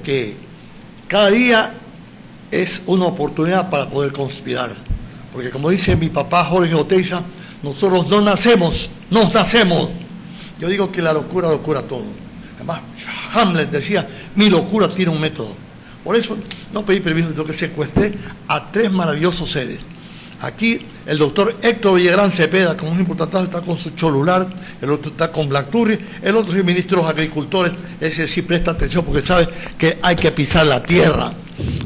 que cada día es una oportunidad para poder conspirar. Porque como dice mi papá Jorge Oteiza, nosotros no nacemos, nos nacemos. Yo digo que la locura todo. Además, Hamlet decía, mi locura tiene un método. Por eso no pedí permiso, de que secuestré a 3 maravillosos seres. Aquí el doctor Héctor Villagrán Cepeda, como es importante, está con su cholular, el otro está con Blackberry, el otro es el ministro de los agricultores, ese sí presta atención porque sabe que hay que pisar la tierra.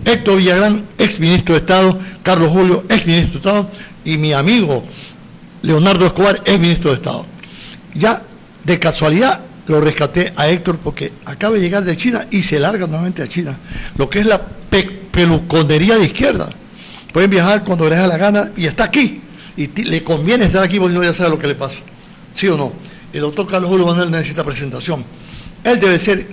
Héctor Villagrán, ex ministro de Estado, Carlos Julio, ex ministro de Estado, y mi amigo Leonardo Escobar, ex ministro de Estado. Ya de casualidad lo rescaté a Héctor porque acaba de llegar de China y se larga nuevamente a China, lo que es la peluconería de izquierda. Pueden viajar cuando les da la gana y está aquí. Y le conviene estar aquí porque ya sabe lo que le pasa. ¿Sí o no? El doctor Carlos Julio Manuel necesita presentación. Él debe ser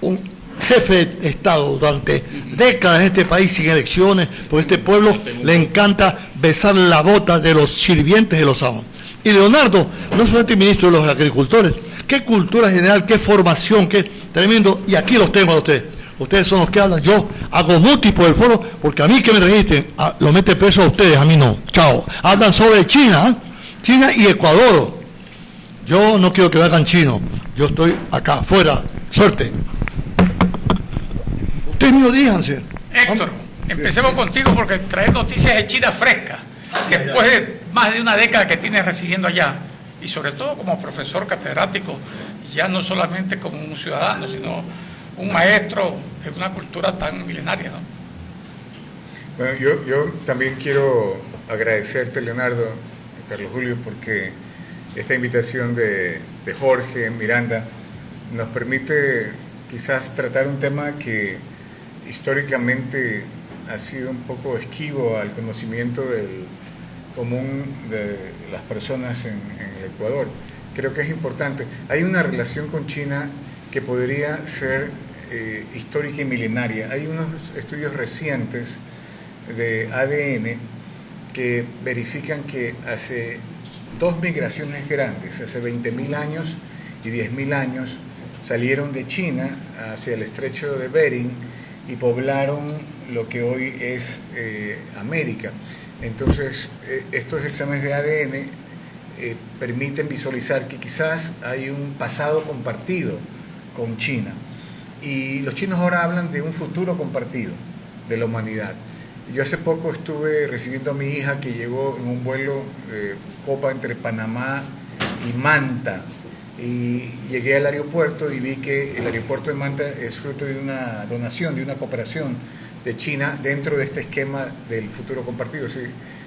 un jefe de Estado durante décadas en este país sin elecciones, porque a este pueblo le encanta besar la bota de los sirvientes de los amos. Y Leonardo, no solamente ministro de los agricultores, qué cultura general, qué formación, qué tremendo. Y aquí los tengo a ustedes. Ustedes son los que hablan, yo hago múltiplo del foro, porque a mí que me registren, lo mete preso a ustedes, a mí no. Chao. Hablan sobre China, ¿eh? China y Ecuador. Yo no quiero que me hagan chino, yo estoy acá, afuera. Suerte. Ustedes mismos díganse. Héctor, empecemos contigo porque traes noticias de China frescas, después de más de una década que tienes residiendo allá, y sobre todo como profesor catedrático, ya no solamente como un ciudadano, sino un maestro de una cultura tan milenaria, ¿no? Bueno, yo también quiero agradecerte, Leonardo, Carlos Julio, porque esta invitación de Jorge Miranda nos permite quizás tratar un tema que históricamente ha sido un poco esquivo al conocimiento del común de las personas en el Ecuador. Creo que es importante. Hay una relación con China que podría ser histórica y milenaria. Hay unos estudios recientes de ADN que verifican que hace 2 migraciones grandes, hace 20.000 años y 10.000 años, salieron de China hacia el estrecho de Bering y poblaron lo que hoy es América. Entonces, estos exámenes de ADN permiten visualizar que quizás hay un pasado compartido con China. Y los chinos ahora hablan de un futuro compartido de la humanidad. Yo hace poco estuve recibiendo a mi hija que llegó en un vuelo copa entre Panamá y Manta. Y llegué al aeropuerto y vi que el aeropuerto de Manta es fruto de una donación, de una cooperación de China dentro de este esquema del futuro compartido. Si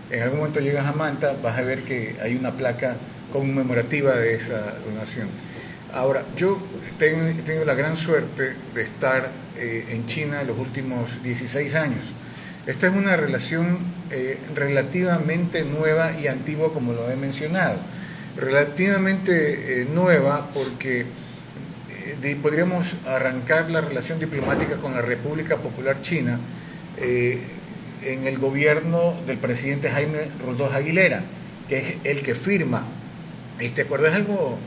en algún momento llegas a Manta, vas a ver que hay una placa conmemorativa de esa donación. Ahora, yo tengo la gran suerte de estar en China los últimos 16 años. Esta es una relación relativamente nueva y antigua, como lo he mencionado. Relativamente nueva porque podríamos arrancar la relación diplomática con la República Popular China en el gobierno del presidente Jaime Roldós Aguilera, que es el que firma este acuerdo. Es algo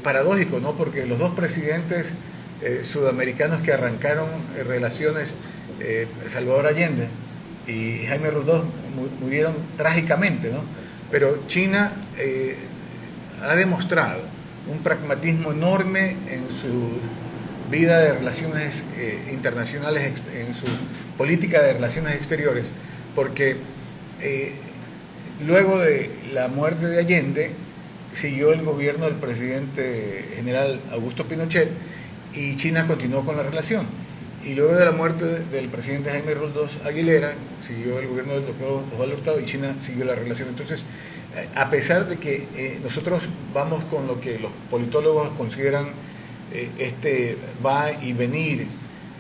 paradójico, ¿no? Porque los dos presidentes sudamericanos que arrancaron relaciones, Salvador Allende y Jaime Roldós, murieron trágicamente, ¿no? Pero China ha demostrado un pragmatismo enorme en su vida de relaciones internacionales, en su política de relaciones exteriores, porque luego de la muerte de Allende siguió el gobierno del presidente general Augusto Pinochet y China continuó con la relación. Y luego de la muerte del presidente Jaime Roldós Aguilera siguió el gobierno del doctor Osvaldo Hurtado y China siguió la relación. Entonces, a pesar de que nosotros vamos con lo que los politólogos consideran este va y venir,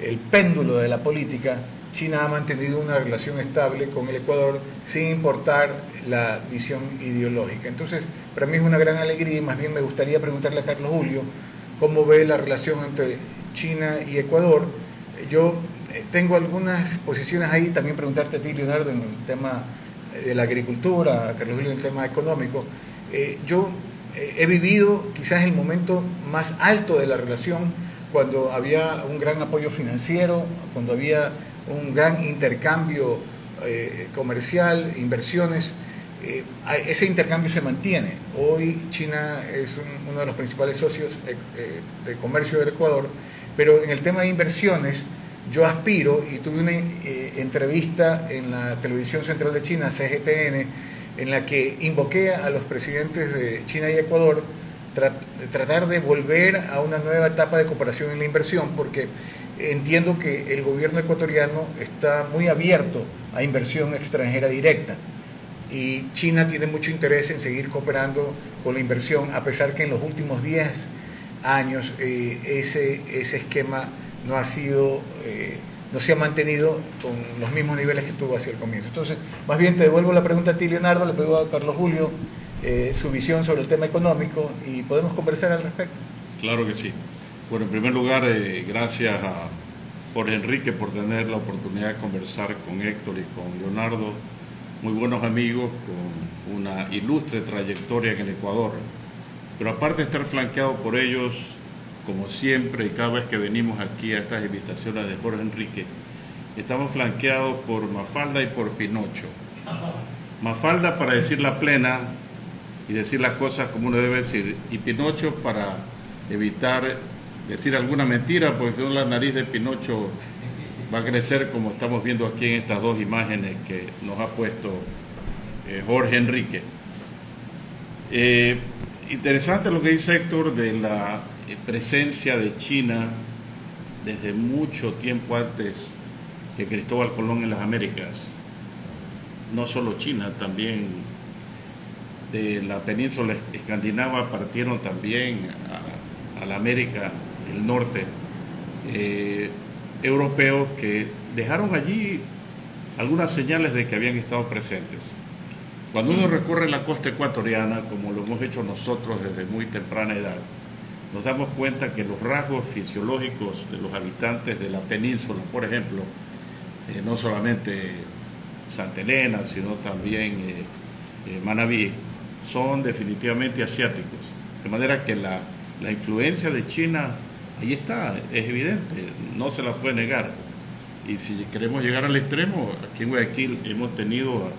el péndulo de la política, China ha mantenido una relación estable con el Ecuador sin importar la visión ideológica. Entonces, para mí es una gran alegría y más bien me gustaría preguntarle a Carlos Julio cómo ve la relación entre China y Ecuador. Yo tengo algunas posiciones ahí, también preguntarte a ti, Leonardo, en el tema de la agricultura, a Carlos Julio en el tema económico. Yo he vivido quizás el momento más alto de la relación cuando había un gran apoyo financiero, cuando había un gran intercambio comercial, inversiones. Ese intercambio se mantiene. Hoy China es uno de los principales socios de comercio del Ecuador, pero en el tema de inversiones yo aspiro, y tuve una entrevista en la televisión central de China, CGTN, en la que invoqué a los presidentes de China y Ecuador tratar de volver a una nueva etapa de cooperación en la inversión, porque entiendo que el gobierno ecuatoriano está muy abierto a inversión extranjera directa y China tiene mucho interés en seguir cooperando con la inversión, a pesar que en los últimos 10 años ese esquema no se ha mantenido con los mismos niveles que tuvo hacia el comienzo. Entonces, más bien te devuelvo la pregunta a ti, Leonardo, le pido a Carlos Julio su visión sobre el tema económico y podemos conversar al respecto. Claro que sí. Bueno, en primer lugar, gracias a Jorge Enrique por tener la oportunidad de conversar con Héctor y con Leonardo, muy buenos amigos con una ilustre trayectoria en el Ecuador. Pero aparte de estar flanqueado por ellos, como siempre y cada vez que venimos aquí a estas invitaciones de Jorge Enrique, estamos flanqueados por Mafalda y por Pinocho. Mafalda para decir la plena y decir las cosas como uno debe decir, y Pinocho para evitar decir alguna mentira, porque si no la nariz de Pinocho va a crecer, como estamos viendo aquí en estas dos imágenes que nos ha puesto Jorge Enrique. Interesante lo que dice Héctor de la presencia de China desde mucho tiempo antes que Cristóbal Colón en las Américas. No solo China, también de la península escandinava partieron también a la América del Norte europeos que dejaron allí algunas señales de que habían estado presentes. Cuando uno recorre la costa ecuatoriana, como lo hemos hecho nosotros desde muy temprana edad, nos damos cuenta que los rasgos fisiológicos de los habitantes de la península, por ejemplo, no solamente Santa Elena, sino también Manabí, son definitivamente asiáticos. De manera que la influencia de China ahí está, es evidente, no se la puede negar. Y si queremos llegar al extremo, aquí en Guayaquil hemos tenido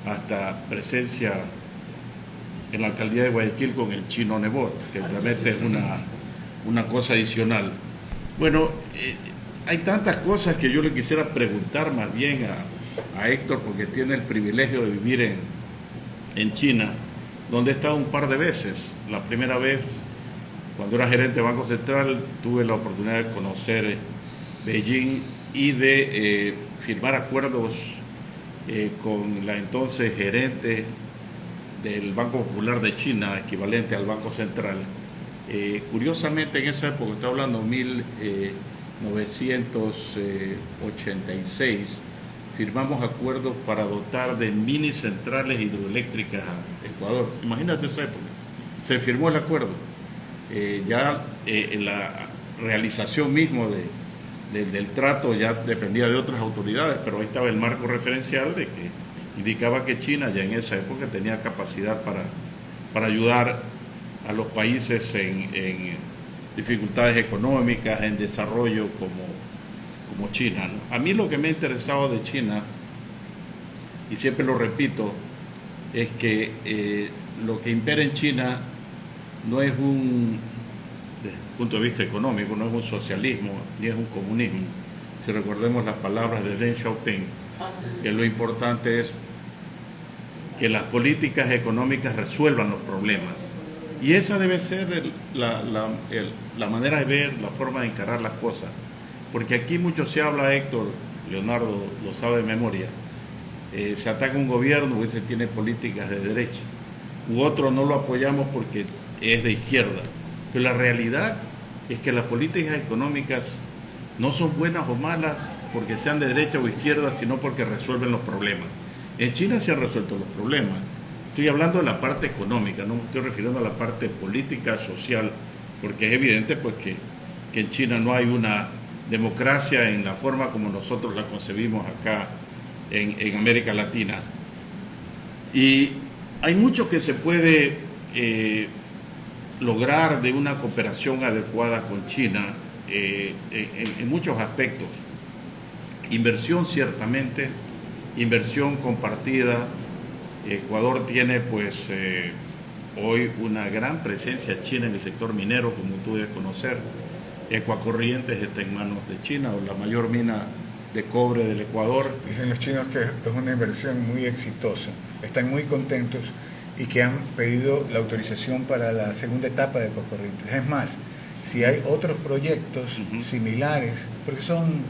hasta presencia en la alcaldía de Guayaquil con el chino Nebot, que realmente es una cosa adicional. Bueno, hay tantas cosas que yo le quisiera preguntar más bien a Héctor, porque tiene el privilegio de vivir en China, donde he estado un par de veces. La primera vez, cuando era gerente de Banco Central, tuve la oportunidad de conocer Beijing y de firmar acuerdos con la entonces gerente del Banco Popular de China, equivalente al Banco Central. Curiosamente, en esa época, estoy hablando de 1986, firmamos acuerdos para dotar de mini centrales hidroeléctricas a Ecuador. Imagínate esa época. Se firmó el acuerdo. Ya la realización mismo del trato ya dependía de otras autoridades, pero ahí estaba el marco referencial de que indicaba que China ya en esa época tenía capacidad para ayudar a los países en dificultades económicas, en desarrollo como China, ¿no? A mí lo que me ha interesado de China, y siempre lo repito, es que lo que impera en China no es desde el punto de vista económico, no es un socialismo ni es un comunismo. Si recordemos las palabras de Deng Xiaoping, que lo importante es que las políticas económicas resuelvan los problemas. Y esa debe ser la manera de ver, la forma de encarar las cosas. Porque aquí mucho se habla, Héctor, Leonardo lo sabe de memoria, se ataca un gobierno y se tiene políticas de derecha, u otro no lo apoyamos porque es de izquierda. Pero la realidad es que las políticas económicas no son buenas o malas porque sean de derecha o izquierda, sino porque resuelven los problemas. En China se han resuelto los problemas. Estoy hablando de la parte económica, no me estoy refiriendo a la parte política, social, porque es evidente pues que en China no hay una democracia en la forma como nosotros la concebimos acá en América Latina. Y hay mucho que se puede lograr de una cooperación adecuada con China, en muchos aspectos. Inversión ciertamente, inversión compartida. Ecuador tiene pues hoy una gran presencia china en el sector minero, como tú debes conocer. Ecuacorrientes está en manos de China, o la mayor mina de cobre del Ecuador. Dicen los chinos que es una inversión muy exitosa, están muy contentos y que han pedido la autorización para la segunda etapa de Ecuacorrientes. Es más, si hay otros proyectos similares, porque son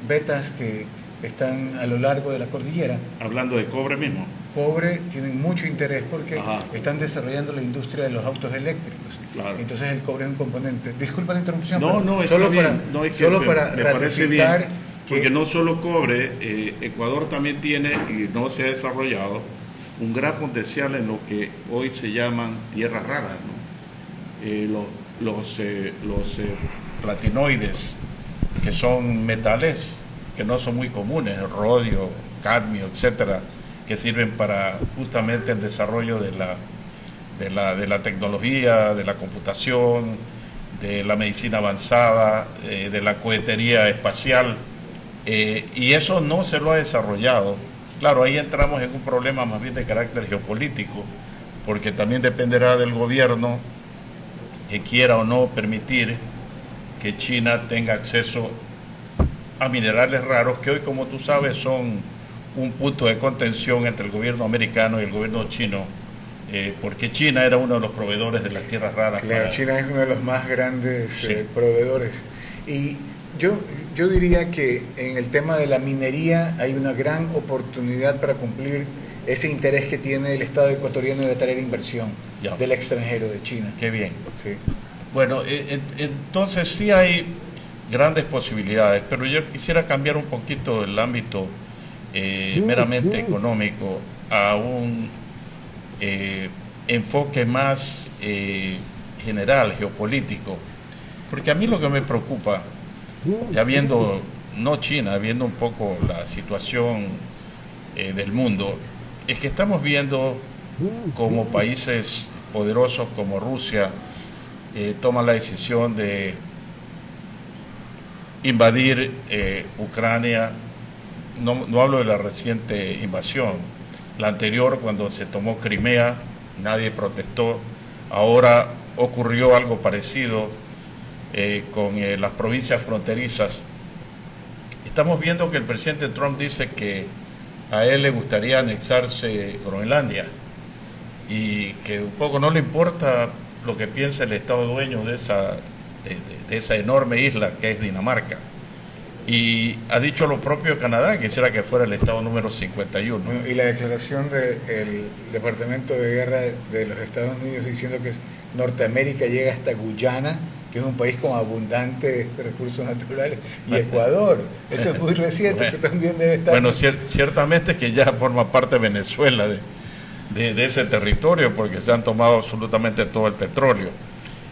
vetas que están a lo largo de la cordillera. Hablando de cobre mismo. Cobre tienen mucho interés porque Ajá. están desarrollando la industria de los autos eléctricos. Claro. Entonces el cobre es un componente. Disculpa la interrupción. No, pero está solo bien. para, No, es que solo para me parece bien, ratificar que porque no solo cobre, Ecuador también tiene, y no se ha desarrollado, un gran potencial en lo que hoy se llaman tierras raras, ¿no? Los platinoides, que son metales que no son muy comunes, el rodio, cadmio, etcétera, que sirven para justamente el desarrollo de la tecnología, de la computación, de la medicina avanzada, de la cohetería espacial, y eso no se lo ha desarrollado. Claro, ahí entramos en un problema más bien de carácter geopolítico, porque también dependerá del gobierno que quiera o no permitir que China tenga acceso a minerales raros, que hoy, como tú sabes, son un punto de contención entre el gobierno americano y el gobierno chino, porque China era uno de los proveedores de las tierras raras. Claro, China es uno de los más grandes proveedores. Y yo diría que en el tema de la minería hay una gran oportunidad para cumplir ese interés que tiene el Estado ecuatoriano de atraer inversión del extranjero, de China. Qué bien. Sí. Bueno, entonces sí hay grandes posibilidades, pero yo quisiera cambiar un poquito el ámbito meramente económico a un enfoque más general, geopolítico, porque a mí lo que me preocupa, ya viendo, no China, viendo un poco la situación del mundo, es que estamos viendo como países poderosos como Rusia toman la decisión de invadir Ucrania. No hablo de la reciente invasión, la anterior, cuando se tomó Crimea, nadie protestó. Ahora ocurrió algo parecido con las provincias fronterizas. Estamos viendo que el presidente Trump dice que a él le gustaría anexarse Groenlandia y que un poco no le importa lo que piensa el Estado dueño de esa enorme isla que es Dinamarca. Y ha dicho lo propio Canadá, que quisiera que fuera el Estado número 51. Bueno, y la declaración del Departamento de Guerra de los Estados Unidos diciendo que Norteamérica llega hasta Guyana, que es un país con abundantes recursos naturales, y Ecuador. Eso es muy reciente, bueno, eso también debe estar... Bueno, ciertamente es que ya forma parte de Venezuela, de ese territorio, porque se han tomado absolutamente todo el petróleo.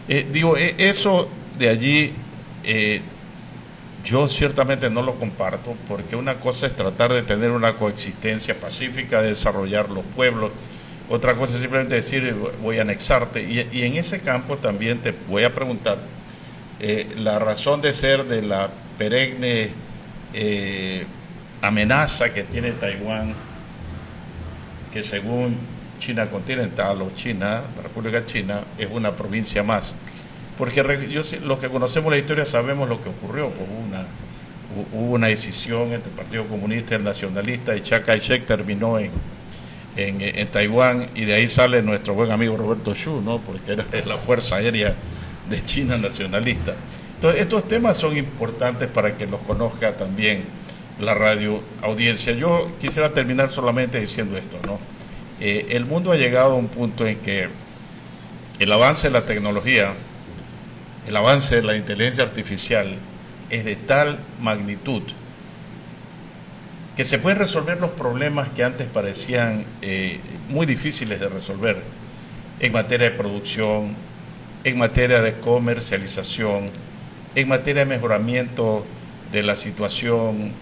Eso de allí... yo ciertamente no lo comparto, porque una cosa es tratar de tener una coexistencia pacífica, de desarrollar los pueblos, otra cosa es simplemente decir voy a anexarte, y en ese campo también te voy a preguntar la razón de ser de la perenne amenaza que tiene Taiwán, que según China continental o China, la República China, es una provincia más. Porque los que conocemos la historia sabemos lo que ocurrió. Pues hubo una decisión entre el Partido Comunista y el Nacionalista, y Chiang Kai-shek terminó en Taiwán, y de ahí sale nuestro buen amigo Roberto Xu, ¿no? Porque era la Fuerza Aérea de China nacionalista. Entonces, estos temas son importantes para que los conozca también la radio audiencia. Yo quisiera terminar solamente diciendo esto, ¿no? El mundo ha llegado a un punto en que el avance de la tecnología, el avance de la inteligencia artificial es de tal magnitud que se pueden resolver los problemas que antes parecían muy difíciles de resolver en materia de producción, en materia de comercialización, en materia de mejoramiento de la situación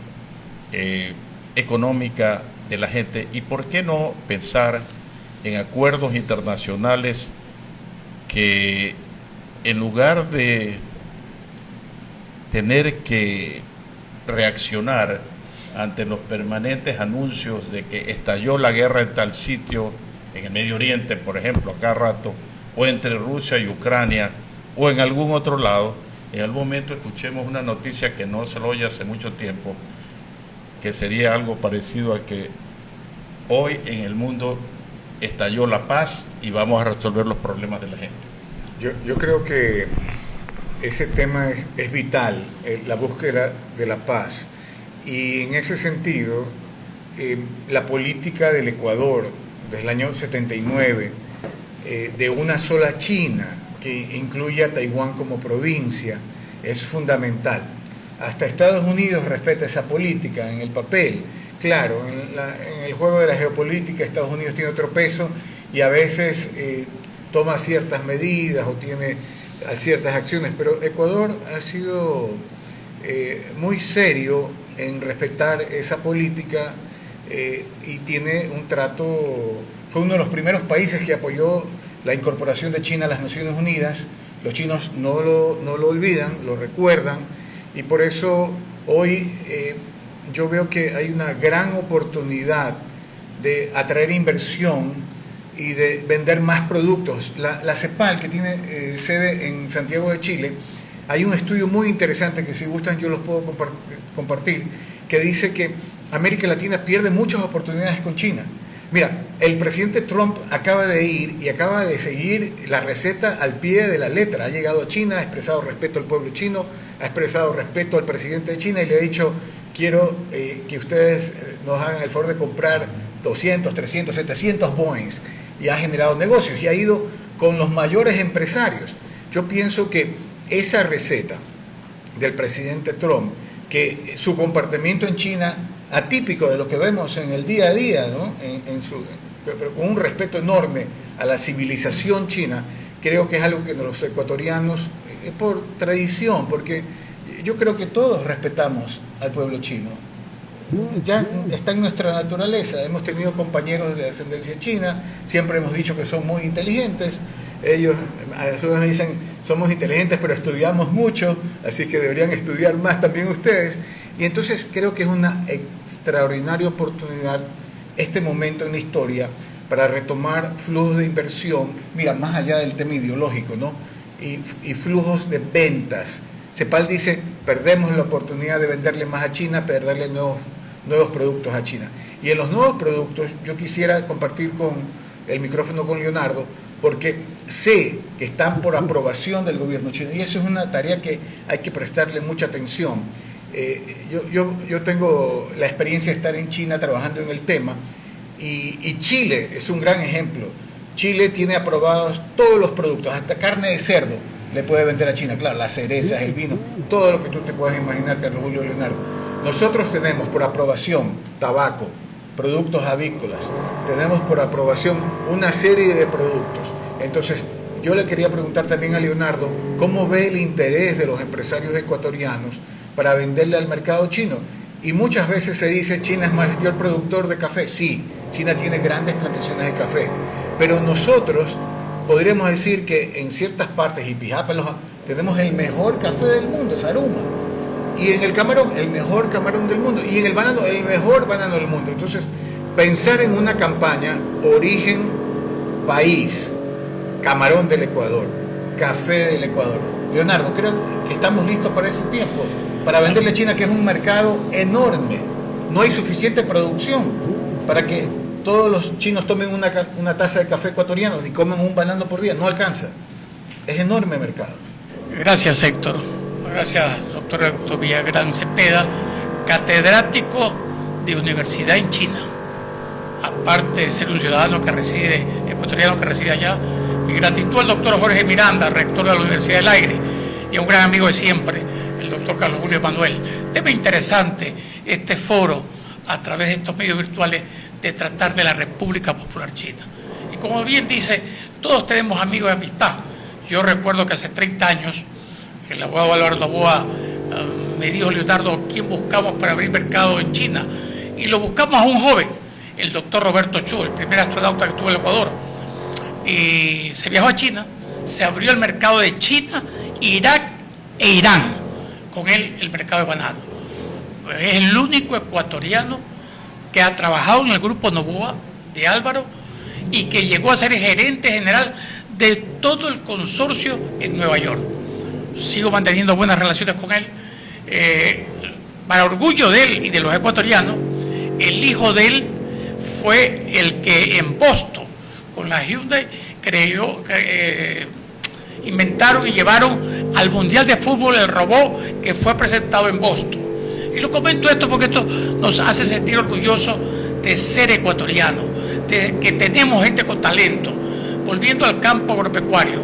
económica de la gente. Y por qué no pensar en acuerdos internacionales que, en lugar de tener que reaccionar ante los permanentes anuncios de que estalló la guerra en tal sitio, en el Medio Oriente, por ejemplo, a cada rato, o entre Rusia y Ucrania, o en algún otro lado, en algún momento escuchemos una noticia que no se lo oye hace mucho tiempo, que sería algo parecido a que hoy en el mundo estalló la paz y vamos a resolver los problemas de la gente. Yo creo que ese tema es vital, la búsqueda de la paz. Y en ese sentido, la política del Ecuador desde el año 79, de una sola China, que incluye a Taiwán como provincia, es fundamental. Hasta Estados Unidos respeta esa política en el papel. Claro, en el juego de la geopolítica Estados Unidos tiene otro peso y a veces toma ciertas medidas o tiene ciertas acciones, pero Ecuador ha sido muy serio en respetar esa política y tiene un trato, fue uno de los primeros países que apoyó la incorporación de China a las Naciones Unidas. Los chinos no lo olvidan, lo recuerdan, y por eso hoy yo veo que hay una gran oportunidad de atraer inversión y de vender más productos. La CEPAL, que tiene sede en Santiago de Chile, hay un estudio muy interesante que si gustan yo los puedo compartir, que dice que América Latina pierde muchas oportunidades con China. Mira, el presidente Trump acaba de ir y acaba de seguir la receta al pie de la letra. Ha llegado a China, ha expresado respeto al pueblo chino, ha expresado respeto al presidente de China y le ha dicho: quiero que ustedes nos hagan el favor de comprar 200, 300, 700 Boeings. Y ha generado negocios y ha ido con los mayores empresarios. Yo pienso que esa receta del presidente Trump, que su comportamiento en China, atípico de lo que vemos en el día a día, ¿no? Pero con un respeto enorme a la civilización china, creo que es algo que los ecuatorianos, por tradición, porque yo creo que todos respetamos al pueblo chino. Ya está en nuestra naturaleza. Hemos tenido compañeros de ascendencia china, siempre hemos dicho que son muy inteligentes. Ellos a su vez me dicen: somos inteligentes pero estudiamos mucho, así que deberían estudiar más también ustedes. Y entonces creo que es una extraordinaria oportunidad este momento en la historia para retomar flujos de inversión, mira, más allá del tema ideológico, ¿no? Y flujos de ventas. CEPAL dice: perdemos la oportunidad de venderle más a China, perderle nuevos productos a China. Y en los nuevos productos yo quisiera compartir el micrófono con Leonardo, porque sé que están por aprobación del gobierno chino y eso es una tarea que hay que prestarle mucha atención. Yo tengo la experiencia de estar en China trabajando en el tema y Chile es un gran ejemplo. Chile tiene aprobados todos los productos, hasta carne de cerdo le puede vender a China, claro, las cerezas, el vino, todo lo que tú te puedas imaginar, Carlos Julio, Leonardo. Nosotros tenemos por aprobación tabaco, productos avícolas, tenemos por aprobación una serie de productos. Entonces, yo le quería preguntar también a Leonardo, ¿cómo ve el interés de los empresarios ecuatorianos para venderle al mercado chino? Y muchas veces se dice: China es mayor productor de café. Sí, China tiene grandes plantaciones de café, pero nosotros podríamos decir que en ciertas partes, y Pijapa, tenemos el mejor café del mundo, Saruma. Y en el camarón, el mejor camarón del mundo. Y en el banano, el mejor banano del mundo. Entonces, pensar en una campaña, origen, país, camarón del Ecuador, café del Ecuador. Leonardo, creo que estamos listos para ese tiempo, para venderle a China, que es un mercado enorme. No hay suficiente producción para que todos los chinos tomen una taza de café ecuatoriano y comen un banano por día. No alcanza. Es enorme mercado. Gracias, Héctor. Gracias, doctor Héctor Villagrán Cepeda, catedrático de universidad en China. Aparte de ser un ciudadano ecuatoriano que reside allá, mi gratitud al doctor Jorge Miranda, rector de la Universidad del Aire, y a un gran amigo de siempre, el doctor Carlos Julio Emanuel. Tema interesante este foro a través de estos medios virtuales de tratar de la República Popular China. Y como bien dice, todos tenemos amigos de amistad. Yo recuerdo que hace 30 años el abogado Álvaro Novoa me dijo: Leonardo, ¿quién buscamos para abrir mercado en China? Y lo buscamos a un joven, el doctor Roberto Chu, el primer astronauta que tuvo en el Ecuador. Y se viajó a China, se abrió el mercado de China, Irak e Irán. con él el mercado de banano. Es el único ecuatoriano que ha trabajado en el grupo Novoa de Álvaro y que llegó a ser gerente general de todo el consorcio en Nueva York. Sigo manteniendo buenas relaciones con él. Para orgullo de él y de los ecuatorianos, el hijo de él fue el que en Boston, con la Hyundai, inventaron y llevaron al Mundial de Fútbol el robot que fue presentado en Boston. Y lo comento esto porque esto nos hace sentir orgullosos de ser ecuatorianos, de que tenemos gente con talento. Volviendo al campo agropecuario,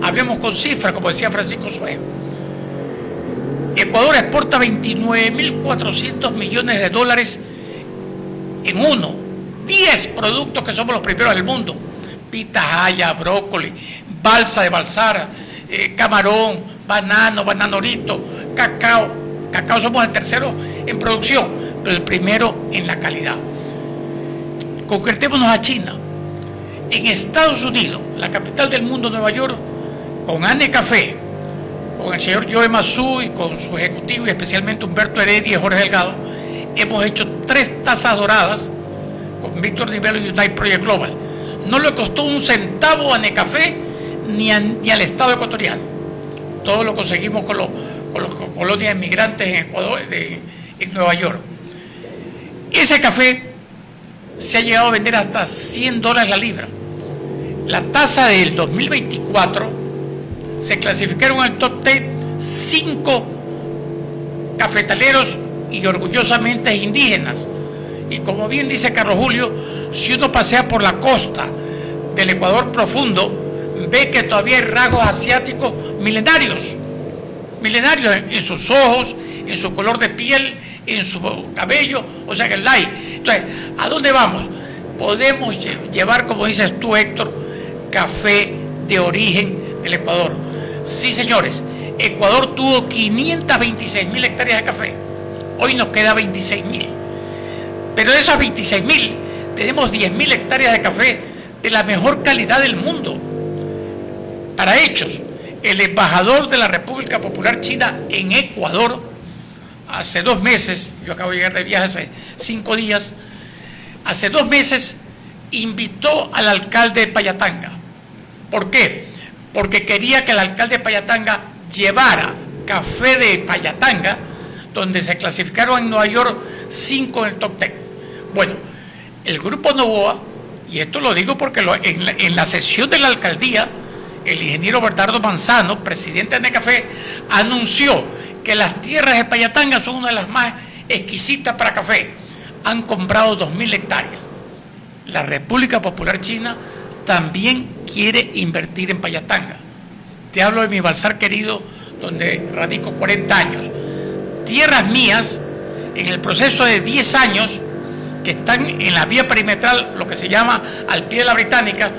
hablemos con cifras, como decía Francisco Suez. Ecuador exporta 29.400 millones de dólares en 10 productos que somos los primeros del mundo: pitahaya, brócoli, balsa de balsara, camarón, banano, bananorito, cacao. Cacao somos el tercero en producción, pero el primero en la calidad. Concretémonos a China. En Estados Unidos, la capital del mundo, Nueva York, con ANE Café, con el señor Joe Mazú y con su ejecutivo, y especialmente Humberto Heredia y Jorge Delgado, hemos hecho 3 tazas doradas con Víctor Nivelo y United Project Global. No le costó un centavo a ANE Café ni al Estado ecuatoriano. Todo lo conseguimos con los colonias inmigrantes en Ecuador, en Nueva York. Ese café se ha llegado a vender hasta $100 la libra. La tasa del 2024 se clasificaron al top 10 5 cafetaleros y orgullosamente indígenas. Y como bien dice Carlos Julio, si uno pasea por la costa del Ecuador profundo, ve que todavía hay rasgos asiáticos milenarios en sus ojos, en su color de piel, en su cabello, o sea que el hay. Entonces, ¿a dónde vamos? Podemos llevar, como dices tú, Héctor, café de origen del Ecuador. Sí, señores, Ecuador tuvo 526.000 hectáreas de café. Hoy nos queda 26.000. Pero de esas 26.000, tenemos 10.000 hectáreas de café de la mejor calidad del mundo. Para hechos, el embajador de la República Popular China en Ecuador, hace 2 meses, yo acabo de llegar de viaje hace 5 días, hace 2 meses invitó al alcalde de Payatanga. ¿Por qué? Porque quería que el alcalde de Payatanga llevara café de Payatanga, donde se clasificaron en Nueva York 5 en el top 10. Bueno, el grupo Novoa, y esto lo digo porque en la sesión de la alcaldía, el ingeniero Bernardo Manzano, presidente de Necafé, anunció que las tierras de Payatanga son una de las más exquisitas para café. Han comprado 2.000 hectáreas. La República Popular China también quiere invertir en Payatanga. Te hablo de mi Balsar querido, donde radico 40 años. Tierras mías, en el proceso de 10 años, que están en la vía perimetral, lo que se llama al pie de la Británica,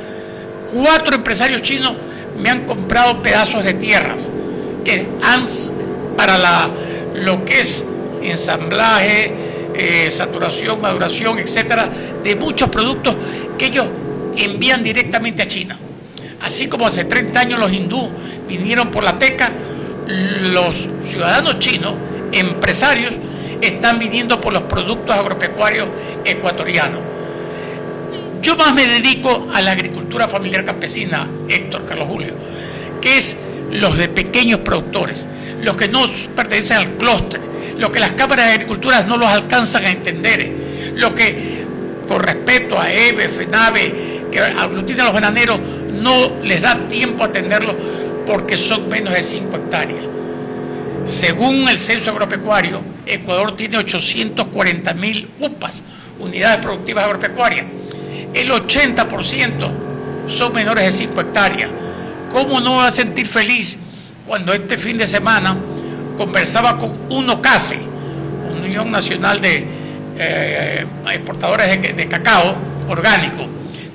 4 empresarios chinos me han comprado pedazos de tierras que han para lo que es ensamblaje, saturación, maduración, etcétera, de muchos productos que ellos envían directamente a China. Así como hace 30 años los hindúes vinieron por la teca, los ciudadanos chinos, empresarios, están viniendo por los productos agropecuarios ecuatorianos. Yo más me dedico a la agricultura familiar campesina, Héctor, Carlos Julio, que es los de pequeños productores, los que no pertenecen al clúster, los que las cámaras de agricultura no los alcanzan a entender, los que, con respeto a EBE, FENAVE, que aglutinan a los bananeros, no les da tiempo a atenderlos porque son menos de 5 hectáreas. Según el censo agropecuario, Ecuador tiene 840.000 UPAs, unidades productivas agropecuarias. El 80% son menores de 5 hectáreas. ¿Cómo no va a sentir feliz cuando este fin de semana conversaba con UNOCASE, Unión Nacional de Exportadores de Cacao Orgánico?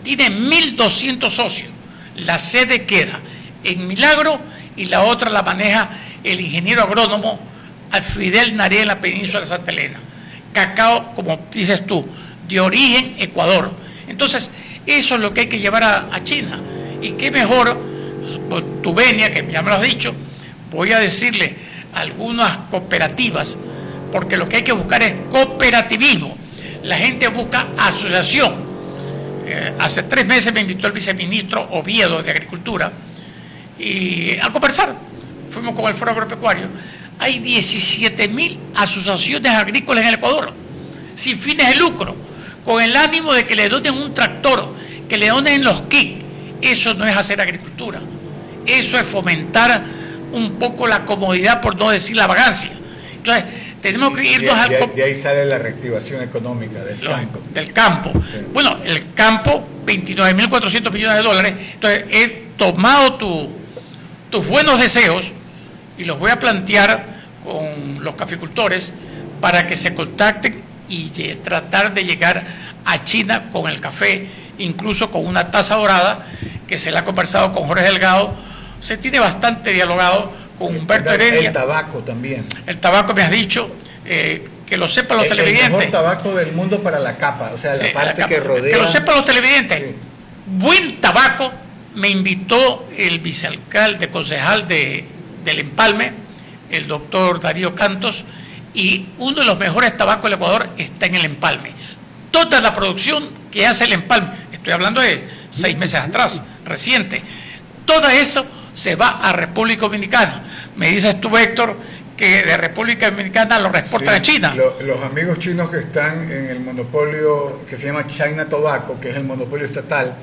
Tiene 1.200 socios. La sede queda en Milagro y la otra la maneja el ingeniero agrónomo Fidel Narea en la península de Santa Elena. Cacao, como dices tú, de origen Ecuador. Entonces, eso es lo que hay que llevar a China. Y qué mejor, por tu venia, que ya me lo has dicho, voy a decirle algunas cooperativas, porque lo que hay que buscar es cooperativismo. La gente busca asociación. Hace 3 meses me invitó el viceministro Oviedo de Agricultura y a conversar. Fuimos con el Foro Agropecuario. Hay 17.000 asociaciones agrícolas en el Ecuador, sin fines de lucro, con el ánimo de que le donen un tractor, que le donen los kits. Eso no es hacer agricultura. Eso es fomentar un poco la comodidad, por no decir la vagancia. Entonces, tenemos que irnos de ahí sale la reactivación económica del campo. Sí. Bueno, el campo, 29.400 millones de dólares. Entonces, he tomado tus buenos deseos y los voy a plantear con los caficultores para que se contacten y tratar de llegar a China con el café, incluso con una taza dorada, que se le ha conversado con Jorge Delgado. Se tiene bastante dialogado con Humberto Heredia. El tabaco también. El tabaco, me has dicho, que lo sepan los televidentes. El mejor tabaco del mundo para la capa, o sea, la parte que rodea. Que lo sepan los televidentes. Sí. Buen tabaco. Me invitó el vicealcalde, concejal del Empalme, el doctor Darío Cantos, y uno de los mejores tabacos del Ecuador está en el Empalme. Toda la producción que hace el Empalme, estoy hablando de 6 meses atrás, reciente, todo eso se va a República Dominicana. Me dices tú, Héctor, que de República Dominicana lo exportan a China. Los amigos chinos que están en el monopolio que se llama China Tobacco, que es el monopolio estatal,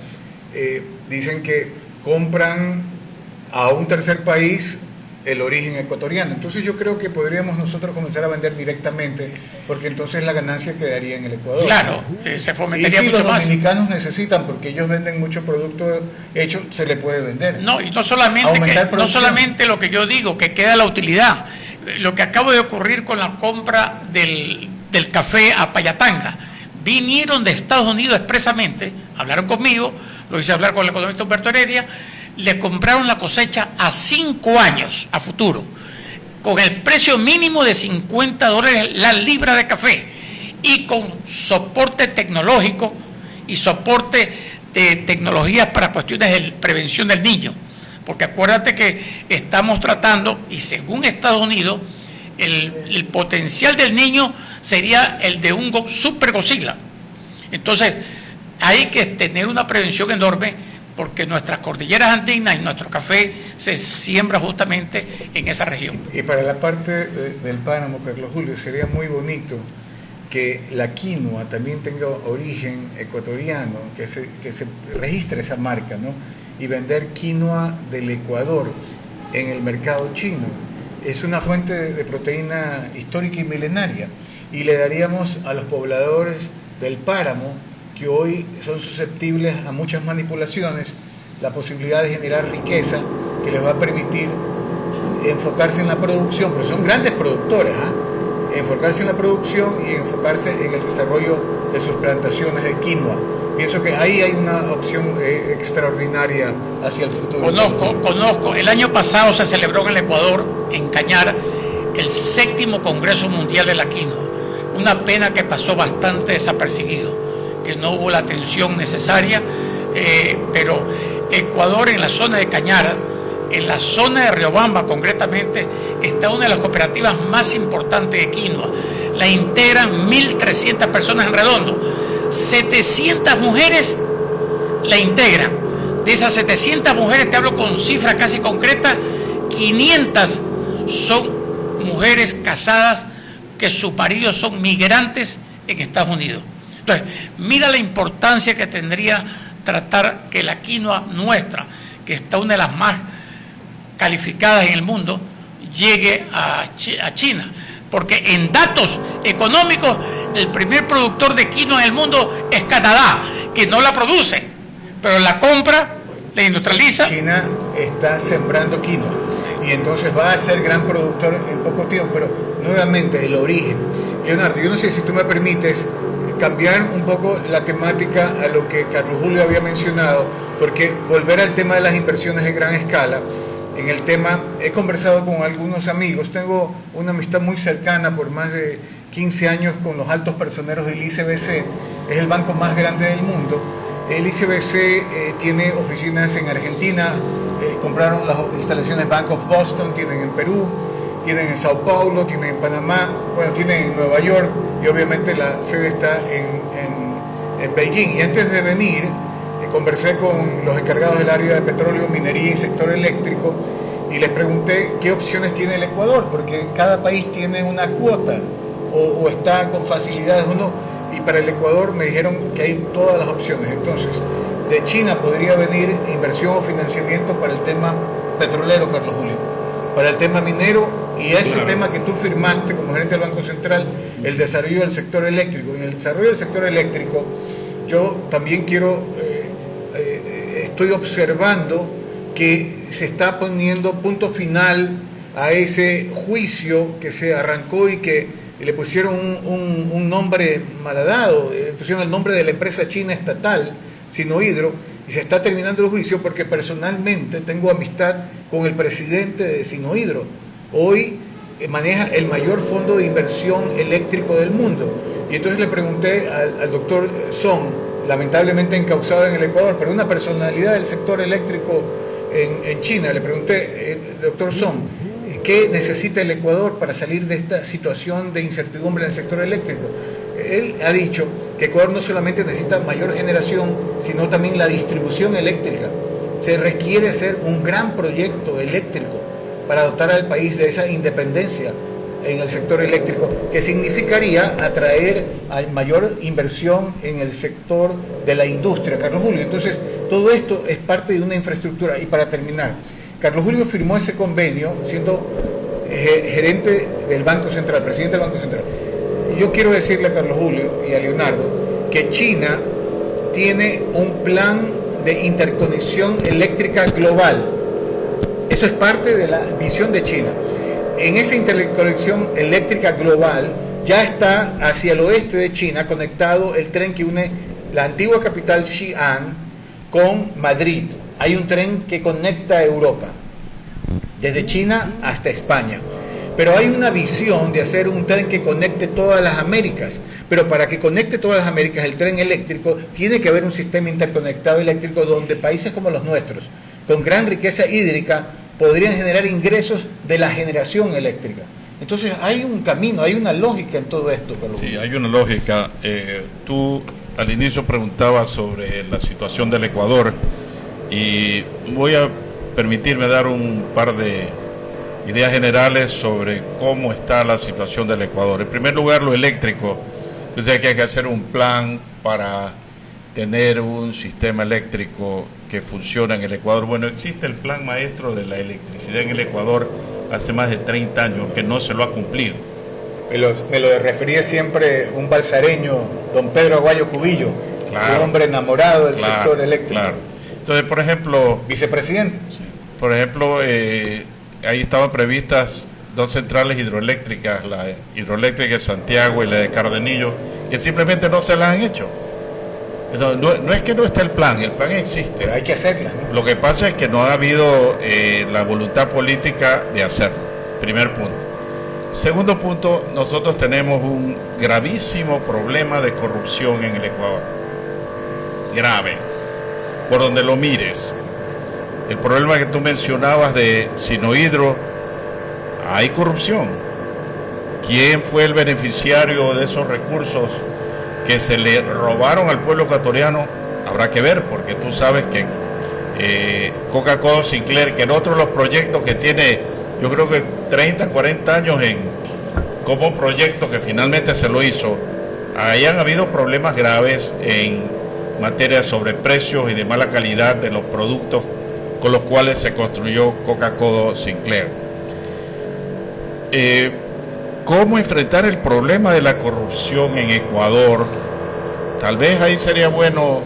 dicen que compran a un tercer país el origen ecuatoriano. Entonces yo creo que podríamos nosotros comenzar a vender directamente, porque entonces la ganancia quedaría en el Ecuador. Claro, se fomentaría y si mucho más. Los dominicanos necesitan, porque ellos venden mucho producto hecho, se le puede vender. No, y no solamente lo que yo digo, que queda la utilidad. Lo que acaba de ocurrir con la compra del café a Payatanga. Vinieron de Estados Unidos expresamente, hablaron conmigo, lo hice hablar con el economista Humberto Heredia, le compraron la cosecha a 5 años a futuro, con el precio mínimo de $50 la libra de café y con soporte tecnológico y soporte de tecnologías para cuestiones de prevención del niño. Porque acuérdate que estamos tratando, y según Estados Unidos, el potencial del niño sería el de un super Godzilla. Entonces, hay que tener una prevención enorme, porque nuestras cordilleras andinas y nuestro café se siembra justamente en esa región. Y para la parte del páramo, Carlos Julio, sería muy bonito que la quinoa también tenga origen ecuatoriano, que se registre esa marca, ¿no? Y vender quinoa del Ecuador en el mercado chino. Es una fuente de proteína histórica y milenaria, y le daríamos a los pobladores del páramo, que hoy son susceptibles a muchas manipulaciones, la posibilidad de generar riqueza que les va a permitir enfocarse en la producción, porque son grandes productores, enfocarse en la producción y enfocarse en el desarrollo de sus plantaciones de quinoa. Pienso que ahí hay una opción extraordinaria hacia el futuro. Conozco. El año pasado se celebró en el Ecuador, en Cañar, el 7º Congreso Mundial de la Quinoa. Una pena que pasó bastante desapercibido, que no hubo la atención necesaria, pero Ecuador, en la zona de Cañara, en la zona de Riobamba concretamente, está una de las cooperativas más importantes de quinoa. La integran 1.300 personas en redondo. 700 mujeres la integran. De esas 700 mujeres, te hablo con cifras casi concretas, 500 son mujeres casadas que sus maridos son migrantes en Estados Unidos. Entonces, mira la importancia que tendría tratar que la quinoa nuestra, que está una de las más calificadas en el mundo, llegue a China. Porque en datos económicos, el primer productor de quinoa en el mundo es Canadá, que no la produce, pero la compra, la industrializa. China está sembrando quinoa y entonces va a ser gran productor en poco tiempo, pero nuevamente el origen. Leonardo, yo no sé si tú me permites cambiar un poco la temática a lo que Carlos Julio había mencionado, porque volver al tema de las inversiones de gran escala. En el tema, he conversado con algunos amigos, tengo una amistad muy cercana por más de 15 años con los altos personeros del ICBC, es el banco más grande del mundo. El ICBC tiene oficinas en Argentina, compraron las instalaciones Bank of Boston, tienen en Perú, tienen en Sao Paulo, tienen en Panamá, bueno, tienen en Nueva York y obviamente la sede está en Beijing. Y antes de venir, conversé con los encargados del área de petróleo, minería y sector eléctrico y les pregunté qué opciones tiene el Ecuador, porque cada país tiene una cuota o está con facilidades o no, y para el Ecuador me dijeron que hay todas las opciones. Entonces, de China podría venir inversión o financiamiento para el tema petrolero, Carlos Julio, para el tema minero y ese tema que tú firmaste como gerente del Banco Central, el desarrollo del sector eléctrico. En el desarrollo del sector eléctrico, yo también estoy observando que se está poniendo punto final a ese juicio que se arrancó y que le pusieron un nombre malhadado, le pusieron el nombre de la empresa china estatal, Sinohydro, y se está terminando el juicio porque personalmente tengo amistad con el presidente de Sinohydro. Hoy maneja el mayor fondo de inversión eléctrico del mundo. Y entonces le pregunté al doctor Song, lamentablemente encausado en el Ecuador, pero una personalidad del sector eléctrico en China, le pregunté, doctor Song, ¿qué necesita el Ecuador para salir de esta situación de incertidumbre en el sector eléctrico? Él ha dicho que Ecuador no solamente necesita mayor generación, sino también la distribución eléctrica. Se requiere hacer un gran proyecto eléctrico para dotar al país de esa independencia en el sector eléctrico, que significaría atraer a mayor inversión en el sector de la industria, Carlos Julio. Entonces, todo esto es parte de una infraestructura. Y para terminar, Carlos Julio firmó ese convenio siendo gerente del Banco Central, presidente del Banco Central. Yo quiero decirle a Carlos Julio y a Leonardo que China tiene un plan de interconexión eléctrica global. Eso es parte de la visión de China. En esa interconexión eléctrica global ya está hacia el oeste de China conectado el tren que une la antigua capital Xi'an con Madrid. Hay un tren que conecta a Europa, desde China hasta España. Pero hay una visión de hacer un tren que conecte todas las Américas. Pero para que conecte todas las Américas, el tren eléctrico, tiene que haber un sistema interconectado eléctrico donde países como los nuestros, con gran riqueza hídrica, podrían generar ingresos de la generación eléctrica. Entonces hay un camino, hay una lógica en todo esto, Carlos. Sí, hay una lógica. Tú al inicio preguntabas sobre la situación del Ecuador y voy a permitirme dar un par de ideas generales sobre cómo está la situación del Ecuador. En primer lugar, lo eléctrico. Yo sé que hay que hacer un plan para tener un sistema eléctrico que funcione en el Ecuador. Bueno, existe el plan maestro de la electricidad en el Ecuador hace más de 30 años que no se lo ha cumplido. Me lo refería siempre un balsareño, don Pedro Aguayo Cubillo, claro, un hombre enamorado del sector eléctrico. Claro. Entonces, por ejemplo... Vicepresidente. Sí, por ejemplo, ahí estaban previstas 2 centrales hidroeléctricas, la hidroeléctrica de Santiago y la de Cardenillo, que simplemente no se las han hecho. No es que no esté el plan existe. Pero hay que hacerla, ¿no? Lo que pasa es que no ha habido la voluntad política de hacerlo. Primer punto. Segundo punto, nosotros tenemos un gravísimo problema de corrupción en el Ecuador. Grave. Por donde lo mires. El problema que tú mencionabas de Sinohydro, hay corrupción. ¿Quién fue el beneficiario de esos recursos que se le robaron al pueblo ecuatoriano? Habrá que ver, porque tú sabes que Coca-Cola Sinclair, que en otro de los proyectos que tiene, yo creo que 30, 40 años como proyecto que finalmente se lo hizo, ahí han habido problemas graves en materia de sobreprecios y de mala calidad de los productos con los cuales se construyó Coca-Cola Sinclair. ¿Cómo enfrentar el problema de la corrupción en Ecuador? Tal vez ahí sería bueno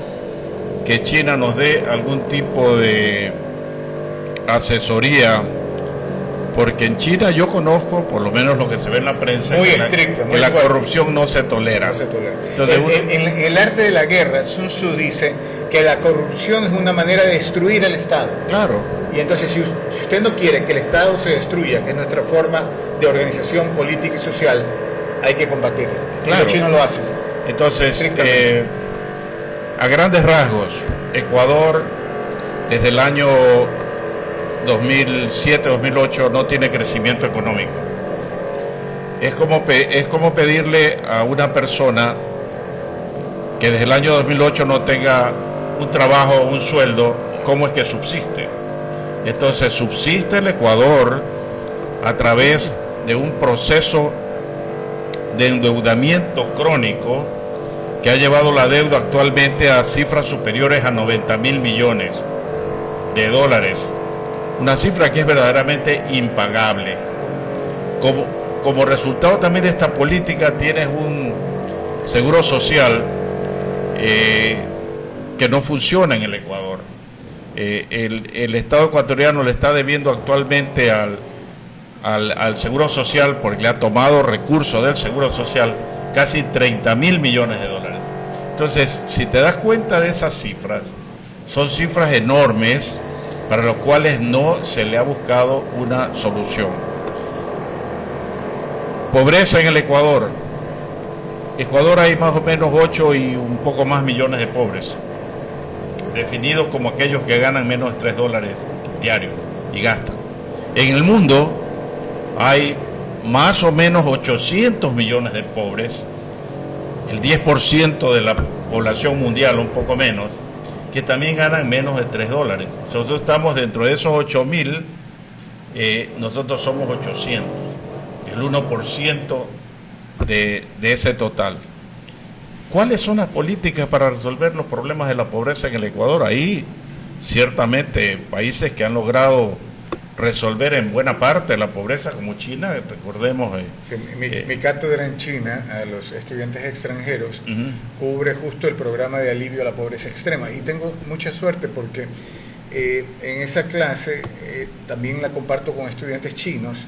que China nos dé algún tipo de asesoría, porque en China yo conozco, por lo menos lo que se ve en la prensa, muy estricto, que la corrupción no se tolera. No se tolera. Entonces, en el arte de la guerra, Sun Tzu dice que la corrupción es una manera de destruir el Estado. Claro. Y entonces, si usted no quiere que el Estado se destruya, que es nuestra forma de organización política y social, hay que combatirla. Claro. Y los chinos lo hacen. Entonces, a grandes rasgos, Ecuador, desde el año 2007-2008, no tiene crecimiento económico. Es como pedirle a una persona que desde el año 2008 no tenga un trabajo o un sueldo, ¿cómo es que subsiste? Entonces subsiste el Ecuador a través de un proceso de endeudamiento crónico que ha llevado la deuda actualmente a cifras superiores a 90.000 millones de dólares, una cifra que es verdaderamente impagable. Como resultado también de esta política tienes un seguro social que no funciona en el Ecuador. El Estado ecuatoriano le está debiendo actualmente al Seguro Social, porque le ha tomado recursos del Seguro Social, casi 30.000 millones de dólares. Entonces, si te das cuenta de esas cifras, son cifras enormes para las cuales no se le ha buscado una solución. Pobreza en el Ecuador. Ecuador hay más o menos 8 y un poco más millones de pobres, definidos como aquellos que ganan menos de $3 diarios y gastan. En el mundo hay más o menos 800 millones de pobres, el 10% de la población mundial, un poco menos, que también ganan menos de $3. Nosotros estamos dentro de esos 8.000, nosotros somos 800, el 1% de ese total. ¿Cuáles son las políticas para resolver los problemas de la pobreza en el Ecuador? Ahí, ciertamente, países que han logrado resolver en buena parte la pobreza, como China, recordemos. Sí, mi cátedra en China a los estudiantes extranjeros cubre justo el programa de alivio a la pobreza extrema, y tengo mucha suerte porque en esa clase también la comparto con estudiantes chinos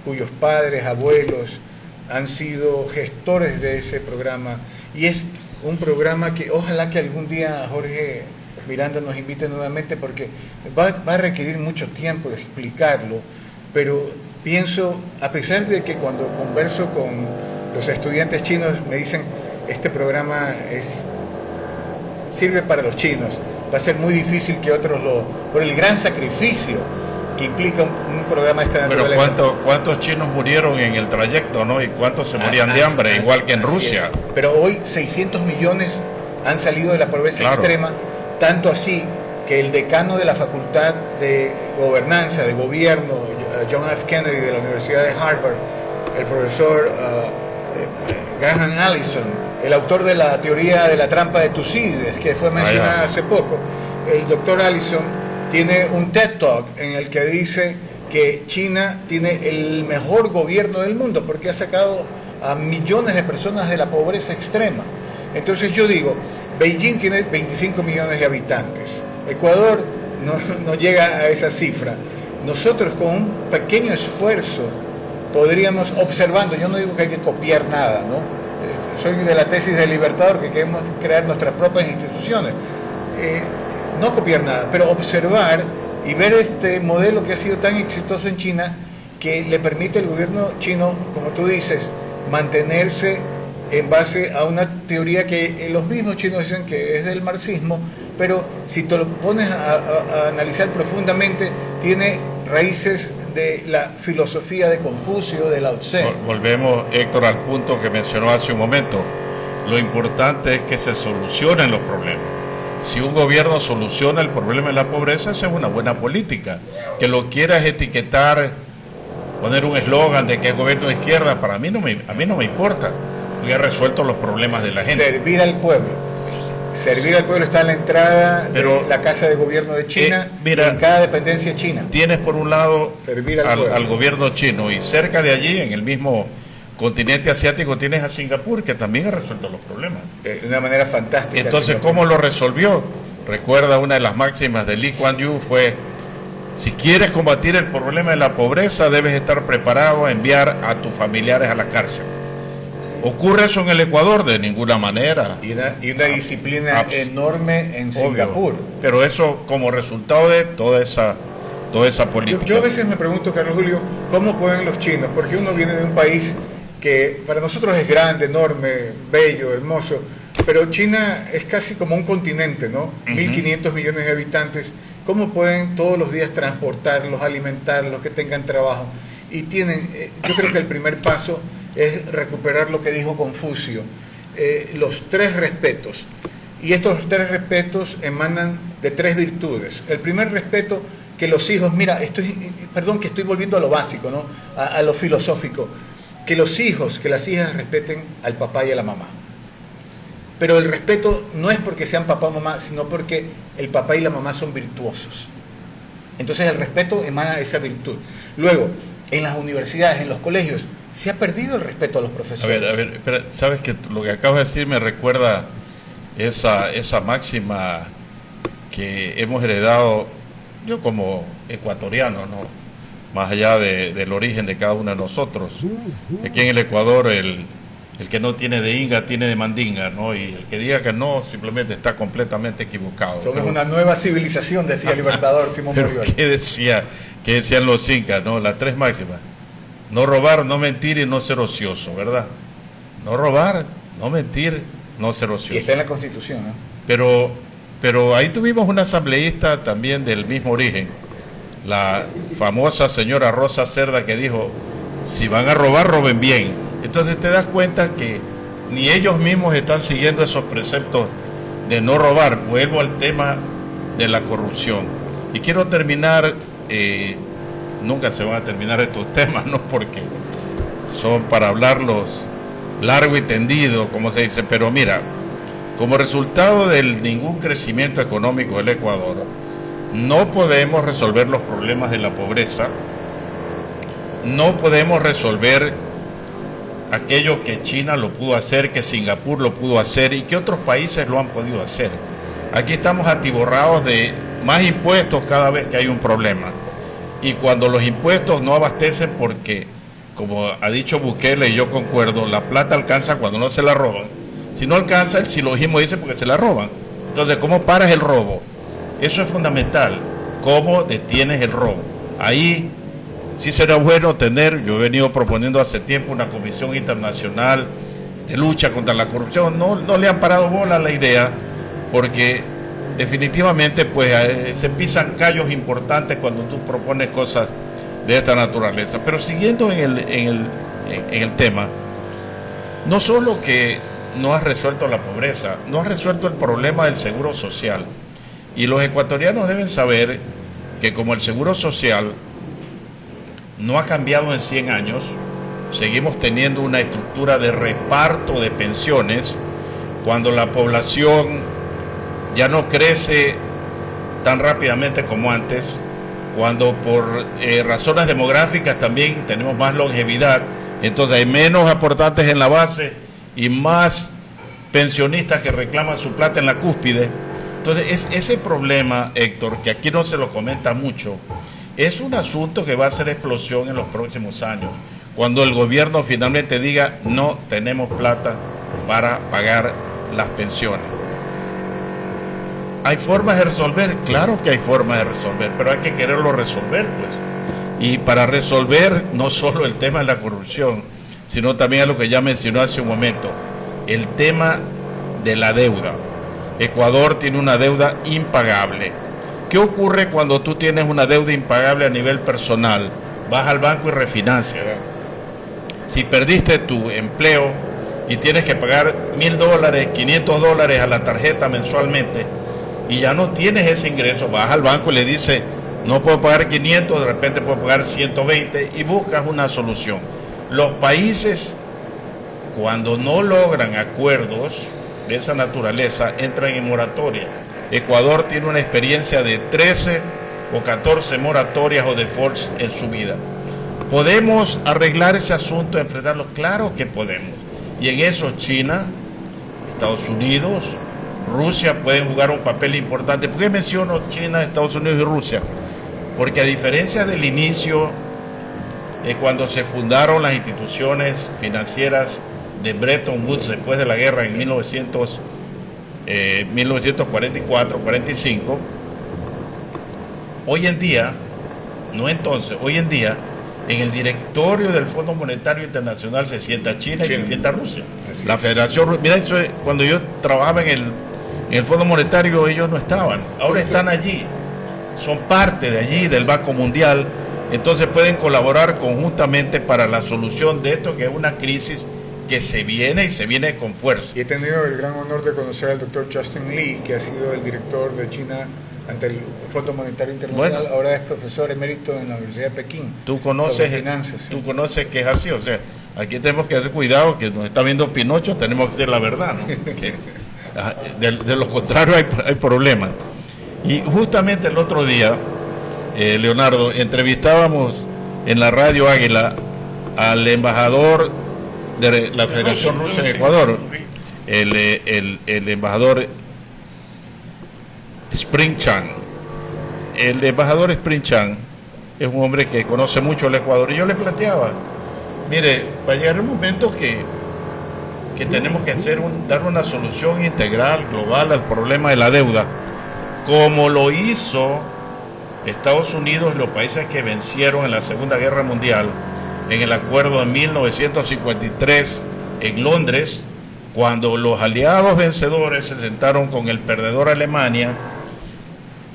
cuyos padres, abuelos han sido gestores de ese programa, y es un programa que ojalá que algún día Jorge Miranda nos invite nuevamente, porque va a requerir mucho tiempo de explicarlo, pero pienso, a pesar de que cuando converso con los estudiantes chinos me dicen este programa sirve para los chinos, va a ser muy difícil que otros por el gran sacrificio que implica un programa de esta naturaleza. Pero ¿cuántos chinos murieron en el trayecto, no? ¿Y cuántos se morían de hambre, igual que en Rusia? Pero hoy 600 millones han salido de la pobreza extrema, tanto así que el decano de la Facultad de Gobernanza, de Gobierno, John F. Kennedy, de la Universidad de Harvard, el profesor Graham Allison, el autor de la teoría de la trampa de Tucídides, que fue mencionada hace poco, el doctor Allison tiene un TED Talk en el que dice que China tiene el mejor gobierno del mundo porque ha sacado a millones de personas de la pobreza extrema. Entonces yo digo, Beijing tiene 25 millones de habitantes, Ecuador no llega a esa cifra. Nosotros con un pequeño esfuerzo podríamos, observando, yo no digo que hay que copiar nada, ¿no? Soy de la tesis del Libertador, que queremos crear nuestras propias instituciones. No copiar nada, pero observar y ver este modelo que ha sido tan exitoso en China, que le permite al gobierno chino, como tú dices, mantenerse en base a una teoría que los mismos chinos dicen que es del marxismo, pero si te lo pones a analizar profundamente, tiene raíces de la filosofía de Confucio, de Lao Tse. Volvemos, Héctor, al punto que mencionó hace un momento. Lo importante es que se solucionen los problemas. Si un gobierno soluciona el problema de la pobreza, esa es una buena política. Que lo quieras etiquetar, poner un eslogan de que es gobierno de izquierda, para mí a mí no me importa. Porque he resuelto los problemas de la gente. Servir al pueblo. Servir al pueblo está en la entrada de la Casa de Gobierno de China, mira, en cada dependencia china. Tienes por un lado al gobierno chino, y cerca de allí, en el mismo continente asiático, tienes a Singapur, que también ha resuelto los problemas. De una manera fantástica. Entonces, ¿cómo lo resolvió? Recuerda, una de las máximas de Lee Kuan Yew fue: si quieres combatir el problema de la pobreza, debes estar preparado a enviar a tus familiares a la cárcel. ¿Ocurre eso en el Ecuador? De ninguna manera. Y una disciplina enorme en Singapur. Pero eso como resultado de toda esa política. Yo a veces me pregunto, Carlos Julio, ¿cómo pueden los chinos? Porque uno viene de un país que para nosotros es grande, enorme, bello, hermoso, pero China es casi como un continente, ¿no? 1.500 millones de habitantes. ¿Cómo pueden todos los días transportarlos, alimentarlos, que tengan trabajo? Y tienen, yo creo que el primer paso es recuperar lo que dijo Confucio, los 3 respetos. Y estos 3 respetos emanan de 3 virtudes. El primer respeto, que los hijos, mira, perdón que estoy volviendo a lo básico, ¿no? A lo filosófico, que los hijos, que las hijas respeten al papá y a la mamá. Pero el respeto no es porque sean papá o mamá, sino porque el papá y la mamá son virtuosos. Entonces el respeto emana esa virtud. Luego, en las universidades, en los colegios, se ha perdido el respeto a los profesores. A ver, espera, sabes que lo que acabas de decir me recuerda esa máxima que hemos heredado, yo como ecuatoriano, ¿no? Más allá del origen de cada uno de nosotros. Aquí en el Ecuador el que no tiene de inga tiene de mandinga, ¿no? Y el que diga que no simplemente está completamente equivocado. Somos una nueva civilización, decía el libertador Simón Bolívar. ¿Qué decían los incas, no? Las 3 máximas: no robar, no mentir y no ser ocioso, ¿verdad? No robar, no mentir, no ser ocioso. Y está en la Constitución, ¿no? Pero ahí tuvimos una asambleísta también del mismo origen, la famosa señora Rosa Cerda, que dijo: si van a robar, roben bien. Entonces te das cuenta que ni ellos mismos están siguiendo esos preceptos de no robar. Vuelvo al tema de la corrupción. Y quiero terminar, nunca se van a terminar estos temas, ¿no? Porque son para hablarlos largo y tendido, como se dice. Pero mira, como resultado de ningún crecimiento económico del Ecuador, no podemos resolver los problemas de la pobreza, no podemos resolver aquello que China lo pudo hacer, que Singapur lo pudo hacer y que otros países lo han podido hacer. Aquí estamos atiborrados de más impuestos cada vez que hay un problema. Y cuando los impuestos no abastecen, porque, como ha dicho Bukele, y yo concuerdo, la plata alcanza cuando no se la roban. Si no alcanza, el silogismo dice porque se la roban. Entonces, ¿cómo paras el robo? Eso es fundamental. ¿Cómo detienes el robo? Ahí sí será bueno tener, yo he venido proponiendo hace tiempo una comisión internacional de lucha contra la corrupción. No le han parado bola a la idea, porque definitivamente pues se pisan callos importantes cuando tú propones cosas de esta naturaleza. Pero siguiendo en el tema, no solo que no has resuelto la pobreza, no has resuelto el problema del seguro social. Y los ecuatorianos deben saber que como el seguro social no ha cambiado en 100 años, seguimos teniendo una estructura de reparto de pensiones cuando la población ya no crece tan rápidamente como antes, cuando por razones demográficas también tenemos más longevidad, entonces hay menos aportantes en la base y más pensionistas que reclaman su plata en la cúspide. Entonces ese problema, Héctor, que aquí no se lo comenta mucho, es un asunto que va a hacer explosión en los próximos años, cuando el gobierno finalmente diga: no tenemos plata para pagar las pensiones. ¿Hay formas de resolver? Claro que hay formas de resolver, pero hay que quererlo resolver, pues. Y para resolver no solo el tema de la corrupción, sino también lo que ya mencionó hace un momento, el tema de la deuda. Ecuador tiene una deuda impagable. ¿Qué ocurre cuando tú tienes una deuda impagable a nivel personal? Vas al banco y refinancias. Si perdiste tu empleo y tienes que pagar $1,000, $500 a la tarjeta mensualmente y ya no tienes ese ingreso, vas al banco y le dices: no puedo pagar 500, de repente puedo pagar 120, y buscas una solución. Los países, cuando no logran acuerdos de esa naturaleza, entran en moratoria. Ecuador tiene una experiencia de 13 o 14 moratorias o defaults en su vida. ¿Podemos arreglar ese asunto, enfrentarlo? Claro que podemos. Y en eso China, Estados Unidos, Rusia pueden jugar un papel importante. ¿Por qué menciono China, Estados Unidos y Rusia? Porque a diferencia del inicio, cuando se fundaron las instituciones financieras de Bretton Woods después de la guerra en 1944-45, hoy en día, en el directorio del Fondo Monetario Internacional se sienta China y se sienta Rusia. La Federación, mira, eso es, cuando yo trabajaba en el Fondo Monetario, ellos no estaban, ahora están allí, son parte de allí, del Banco Mundial. entonces pueden colaborar conjuntamente para la solución de esto, que es una crisis que se viene y se viene con fuerza. Y he tenido el gran honor de conocer al doctor Justin Lee, que ha sido el director de China ante el Fondo Monetario Internacional, Bueno, ahora es profesor emérito en la Universidad de Pekín. Tú conoces, finanzas, sí. tú conoces que es así, o sea, aquí tenemos que tener cuidado, que nos está viendo Pinocho, tenemos que decir la verdad, ¿no? Que, de lo contrario hay problemas. Y justamente el otro día, Leonardo, entrevistábamos en la Radio Águila al embajador de la Federación Rusa en Ecuador, el embajador Spring Chan. El embajador Spring Chan es un hombre que conoce mucho el Ecuador, y yo le planteaba, mire, va a llegar un momento que tenemos que dar una solución integral, global al problema de la deuda, como lo hizo Estados Unidos y los países que vencieron en la Segunda Guerra Mundial en el acuerdo de 1953 en Londres, cuando los aliados vencedores se sentaron con el perdedor Alemania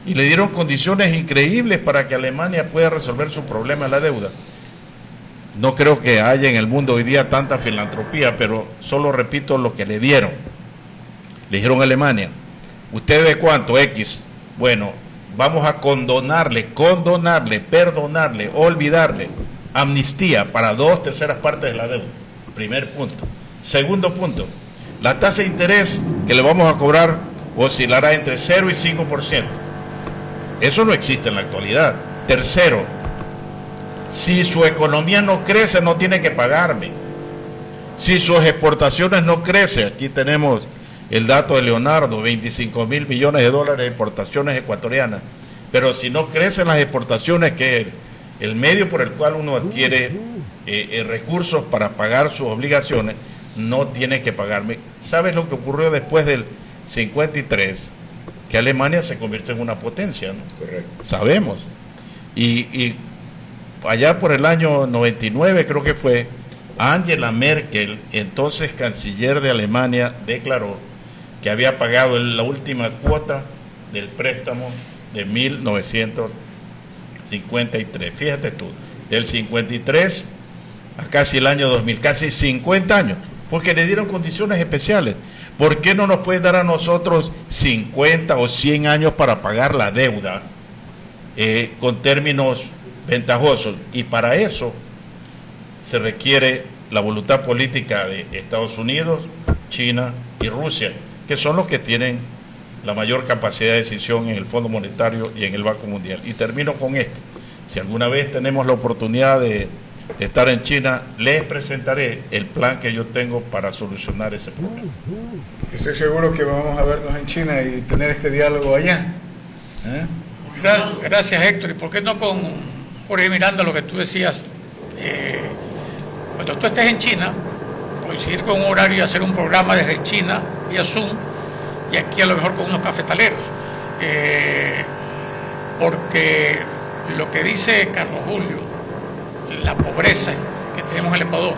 y le dieron condiciones increíbles para que Alemania pueda resolver su problema de la deuda. No creo que haya en el mundo hoy día tanta filantropía, pero solo repito lo que le dieron. Le dijeron a Alemania, ¿usted ve cuánto? X. Bueno, vamos a condonarle, perdonarle, olvidarle, amnistía para 2/3 partes de la deuda. Primer punto. Segundo punto, la tasa de interés que le vamos a cobrar oscilará entre 0 y 5%. Eso no existe en la actualidad. Tercero, si su economía no crece, no tiene que pagarme. Si sus exportaciones no crecen, aquí tenemos el dato de Leonardo, 25 mil millones de dólares de exportaciones ecuatorianas. Pero si no crecen las exportaciones, que es el medio por el cual uno adquiere recursos para pagar sus obligaciones, no tiene que pagarme. ¿Sabes lo que ocurrió después del 53? Que Alemania se convirtió en una potencia, ¿no? Correcto. Sabemos. Y allá por el año 99, creo que fue, Angela Merkel, entonces canciller de Alemania, declaró que había pagado la última cuota del préstamo de 1953. Fíjate tú, del 53 a casi el año 2000, casi 50 años, porque le dieron condiciones especiales. ¿Por qué no nos puede dar a nosotros 50 o 100 años para pagar la deuda con términos ventajosos? Y para eso se requiere la voluntad política de Estados Unidos, China y Rusia, que son los que tienen la mayor capacidad de decisión en el Fondo Monetario y en el Banco Mundial. Y termino con esto. Si alguna vez tenemos la oportunidad de estar en China, les presentaré el plan que yo tengo para solucionar ese problema. Estoy seguro que vamos a vernos en China y tener este diálogo allá. Gracias, Héctor. ¿Y por qué no con Jorge Miranda, lo que tú decías? Cuando tú estés en China, coincidir con un horario y hacer un programa desde China vía Zoom, y aquí a lo mejor con unos cafetaleros. Porque lo que dice Carlos Julio, la pobreza que tenemos en el Ecuador,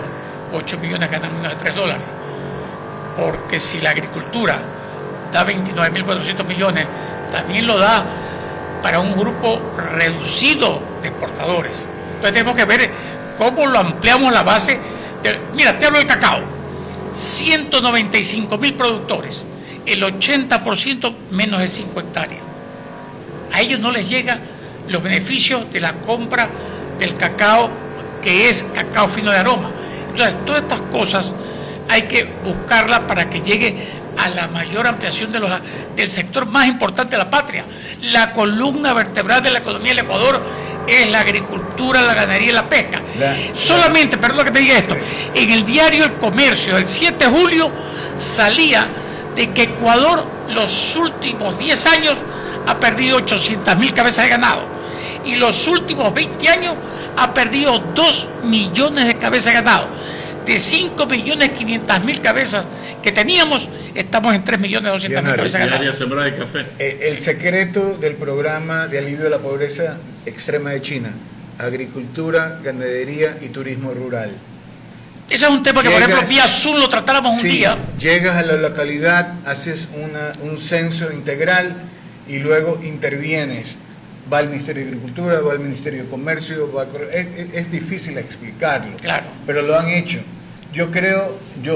8 millones ganan menos de $3, porque si la agricultura da 29.400 millones, también lo da para un grupo reducido de exportadores. Entonces tenemos que ver cómo lo ampliamos la base. Mira, te hablo del cacao, 195.000 productores, el 80% menos de 5 hectáreas. A ellos no les llegan los beneficios de la compra del cacao, que es cacao fino de aroma. Entonces, todas estas cosas hay que buscarlas para que llegue a la mayor ampliación del sector más importante de la patria. La columna vertebral de la economía del Ecuador es la agricultura, la ganadería y la pesca. Solamente, perdón que te diga esto, en el diario El Comercio del 7 de julio salía de que Ecuador los últimos 10 años ha perdido 800.000 cabezas de ganado, y los últimos 20 años ha perdido 2 millones de cabezas de ganado. De 5.500.000 cabezas que teníamos, estamos en 3.200.000 cabezas de ganado. Sembrada de café. El secreto del programa de alivio de la pobreza extrema de China: agricultura, ganadería y turismo rural. Ese es un tema que, por ejemplo, vía Zoom lo tratáramos un día. Llegas a la localidad, haces un censo integral y luego intervienes va al Ministerio de Agricultura, va al Ministerio de Comercio, es difícil explicarlo, Claro. pero lo han hecho. Yo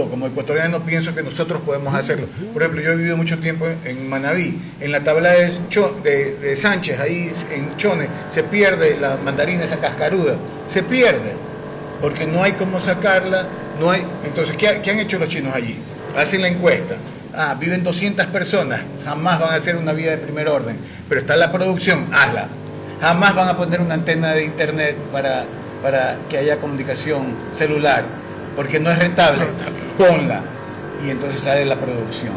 como ecuatoriano pienso que nosotros podemos hacerlo. Por ejemplo, yo he vivido mucho tiempo en Manabí, en la tabla de Sánchez, ahí en Chone, se pierde la mandarina esa cascaruda, se pierde, porque no hay cómo sacarla, no hay. Entonces, ¿qué han hecho los chinos allí? Hacen la encuesta. Viven 200 personas, jamás van a hacer una vía de primer orden, pero está la producción, hazla. Jamás van a poner una antena de internet para que haya comunicación celular, porque no es rentable, ponla. Y entonces sale la producción.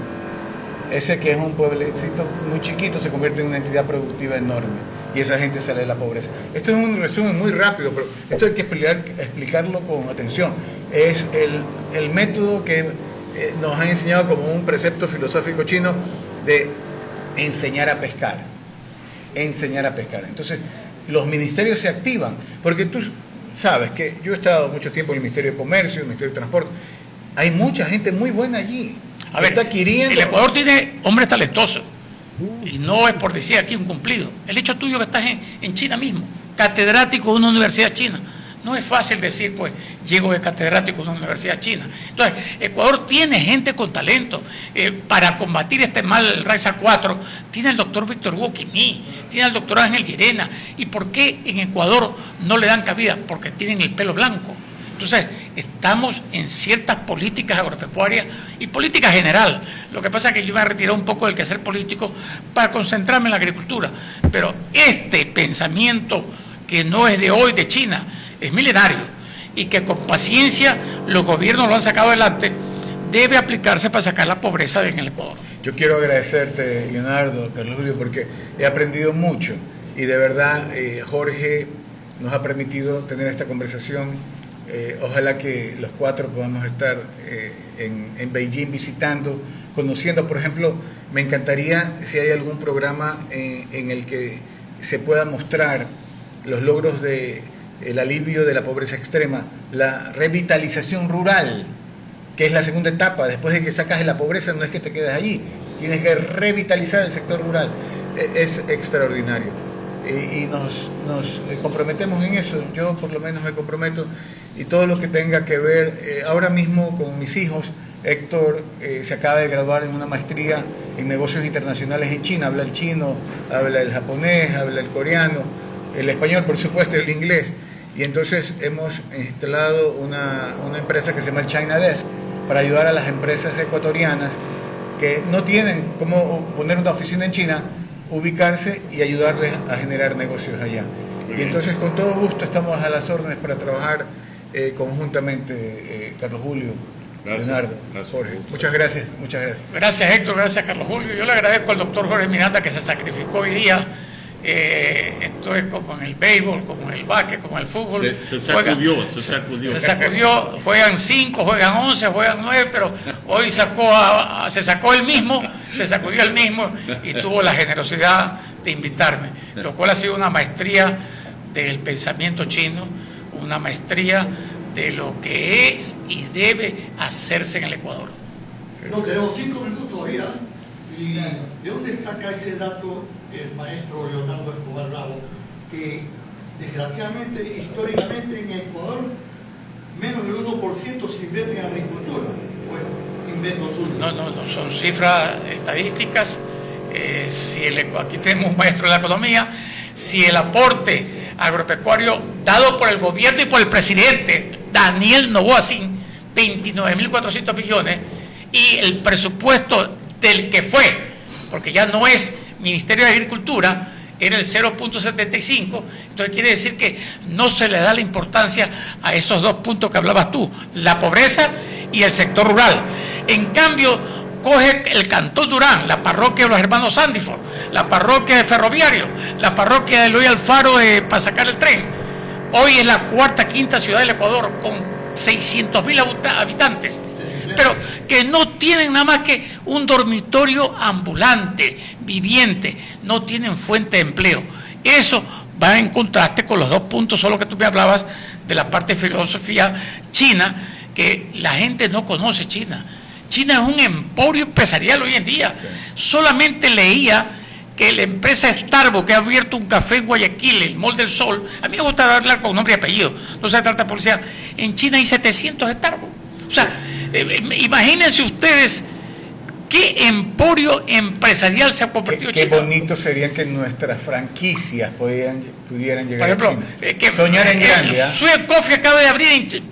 Ese que es un pueblecito muy chiquito se convierte en una entidad productiva enorme y esa gente sale de la pobreza. Esto es un resumen muy rápido, pero esto hay que explicarlo con atención. Es el método que nos han enseñado como un precepto filosófico chino de enseñar a pescar. Enseñar a pescar. Entonces, los ministerios se activan, porque tú sabes que yo he estado mucho tiempo en el Ministerio de Comercio, en el Ministerio de Transporte. Hay mucha gente muy buena allí. A ver, está queriendo. el Ecuador tiene hombres talentosos, y no es por decir aquí un cumplido. El hecho tuyo que estás en China mismo, catedrático de una universidad china. No es fácil decir, pues, llego de catedrático de una universidad china. Entonces, Ecuador tiene gente con talento. Para combatir este mal, el Raiza 4, tiene al doctor Víctor Hugo Quimí, tiene al doctor Ángel Llerena. ¿Y por qué en Ecuador no le dan cabida? Porque tienen el pelo blanco. Entonces, estamos en ciertas políticas agropecuarias y política general. Lo que pasa es que yo me he retirado un poco del quehacer político para concentrarme en la agricultura. Pero este pensamiento, que no es de hoy, de China, es milenario, y que con paciencia los gobiernos lo han sacado adelante, debe aplicarse para sacar la pobreza en el Ecuador. Yo quiero agradecerte, Leonardo, Carlos Julio, porque he aprendido mucho y de verdad Jorge nos ha permitido tener esta conversación. Ojalá que los cuatro podamos estar en Beijing visitando, conociendo. Por ejemplo, me encantaría si hay algún programa en el que se pueda mostrar los logros de el alivio de la pobreza extrema, la revitalización rural, que es la segunda etapa. Después de que sacas de la pobreza, no es que te quedes allí, tienes que revitalizar el sector rural. Es extraordinario. Y nos comprometemos en eso. Yo por lo menos me comprometo, y todo lo que tenga que ver ahora mismo con mis hijos. Héctor se acaba de graduar en una maestría en negocios internacionales en China, habla el chino, habla el japonés, habla el coreano, el español, por supuesto, el inglés. Y entonces hemos instalado una empresa que se llama el China Desk para ayudar a las empresas ecuatorianas que no tienen cómo poner una oficina en China, ubicarse y ayudarles a generar negocios allá. Y entonces con todo gusto estamos a las órdenes para trabajar conjuntamente, Carlos Julio, gracias, Leonardo, gracias. Jorge. Muchas gracias, muchas gracias. Gracias, Héctor, gracias, Carlos Julio. Yo le agradezco al doctor Jorge Miranda, que se sacrificó hoy día. Esto es como en el béisbol, como en el básquet, como en el fútbol. Se sacudió. Juegan 5, juegan 11, juegan 9, pero hoy se sacó el mismo, se sacudió el mismo y tuvo la generosidad de invitarme, lo cual ha sido una maestría del pensamiento chino, una maestría de lo que es y debe hacerse en el Ecuador. No, tenemos 5 minutos todavía. ¿Y de dónde saca ese dato el maestro Leonardo Escobar Bravo? Que desgraciadamente, históricamente en Ecuador, menos del 1% se invierte en agricultura. Bueno, invento suyo. No, son cifras estadísticas. Aquí tenemos un maestro de la economía. Si el aporte agropecuario dado por el gobierno y por el presidente Daniel Noboa Sin, 29.400 millones, y el presupuesto del que fue, porque ya no es Ministerio de Agricultura, era el 0.75, entonces quiere decir que no se le da la importancia a esos dos puntos que hablabas tú, la pobreza y el sector rural. En cambio, coge el Cantón Durán, la parroquia de los hermanos Sandiford, la parroquia de Ferroviario, la parroquia de Eloy Alfaro para sacar el tren. Hoy es la cuarta, quinta ciudad del Ecuador con 600.000 habitantes, pero que no tienen nada más que un dormitorio ambulante, viviente, no tienen fuente de empleo. Eso va en contraste con los dos puntos solo que tú me hablabas de la parte de filosofía china, que la gente no conoce China. China es un emporio empresarial hoy en día. Solamente leía que la empresa Starbucks, que ha abierto un café en Guayaquil, el Mall del Sol, a mí me gusta hablar con nombre y apellido, no se trata de publicidad, en China hay 700 Starbucks. O sea, imagínense ustedes qué emporio empresarial se ha convertido Qué China. bonito sería que nuestras franquicias pudieran llegar Por ejemplo, a China. Soñar en grande. Sweet Coffee acaba de abrir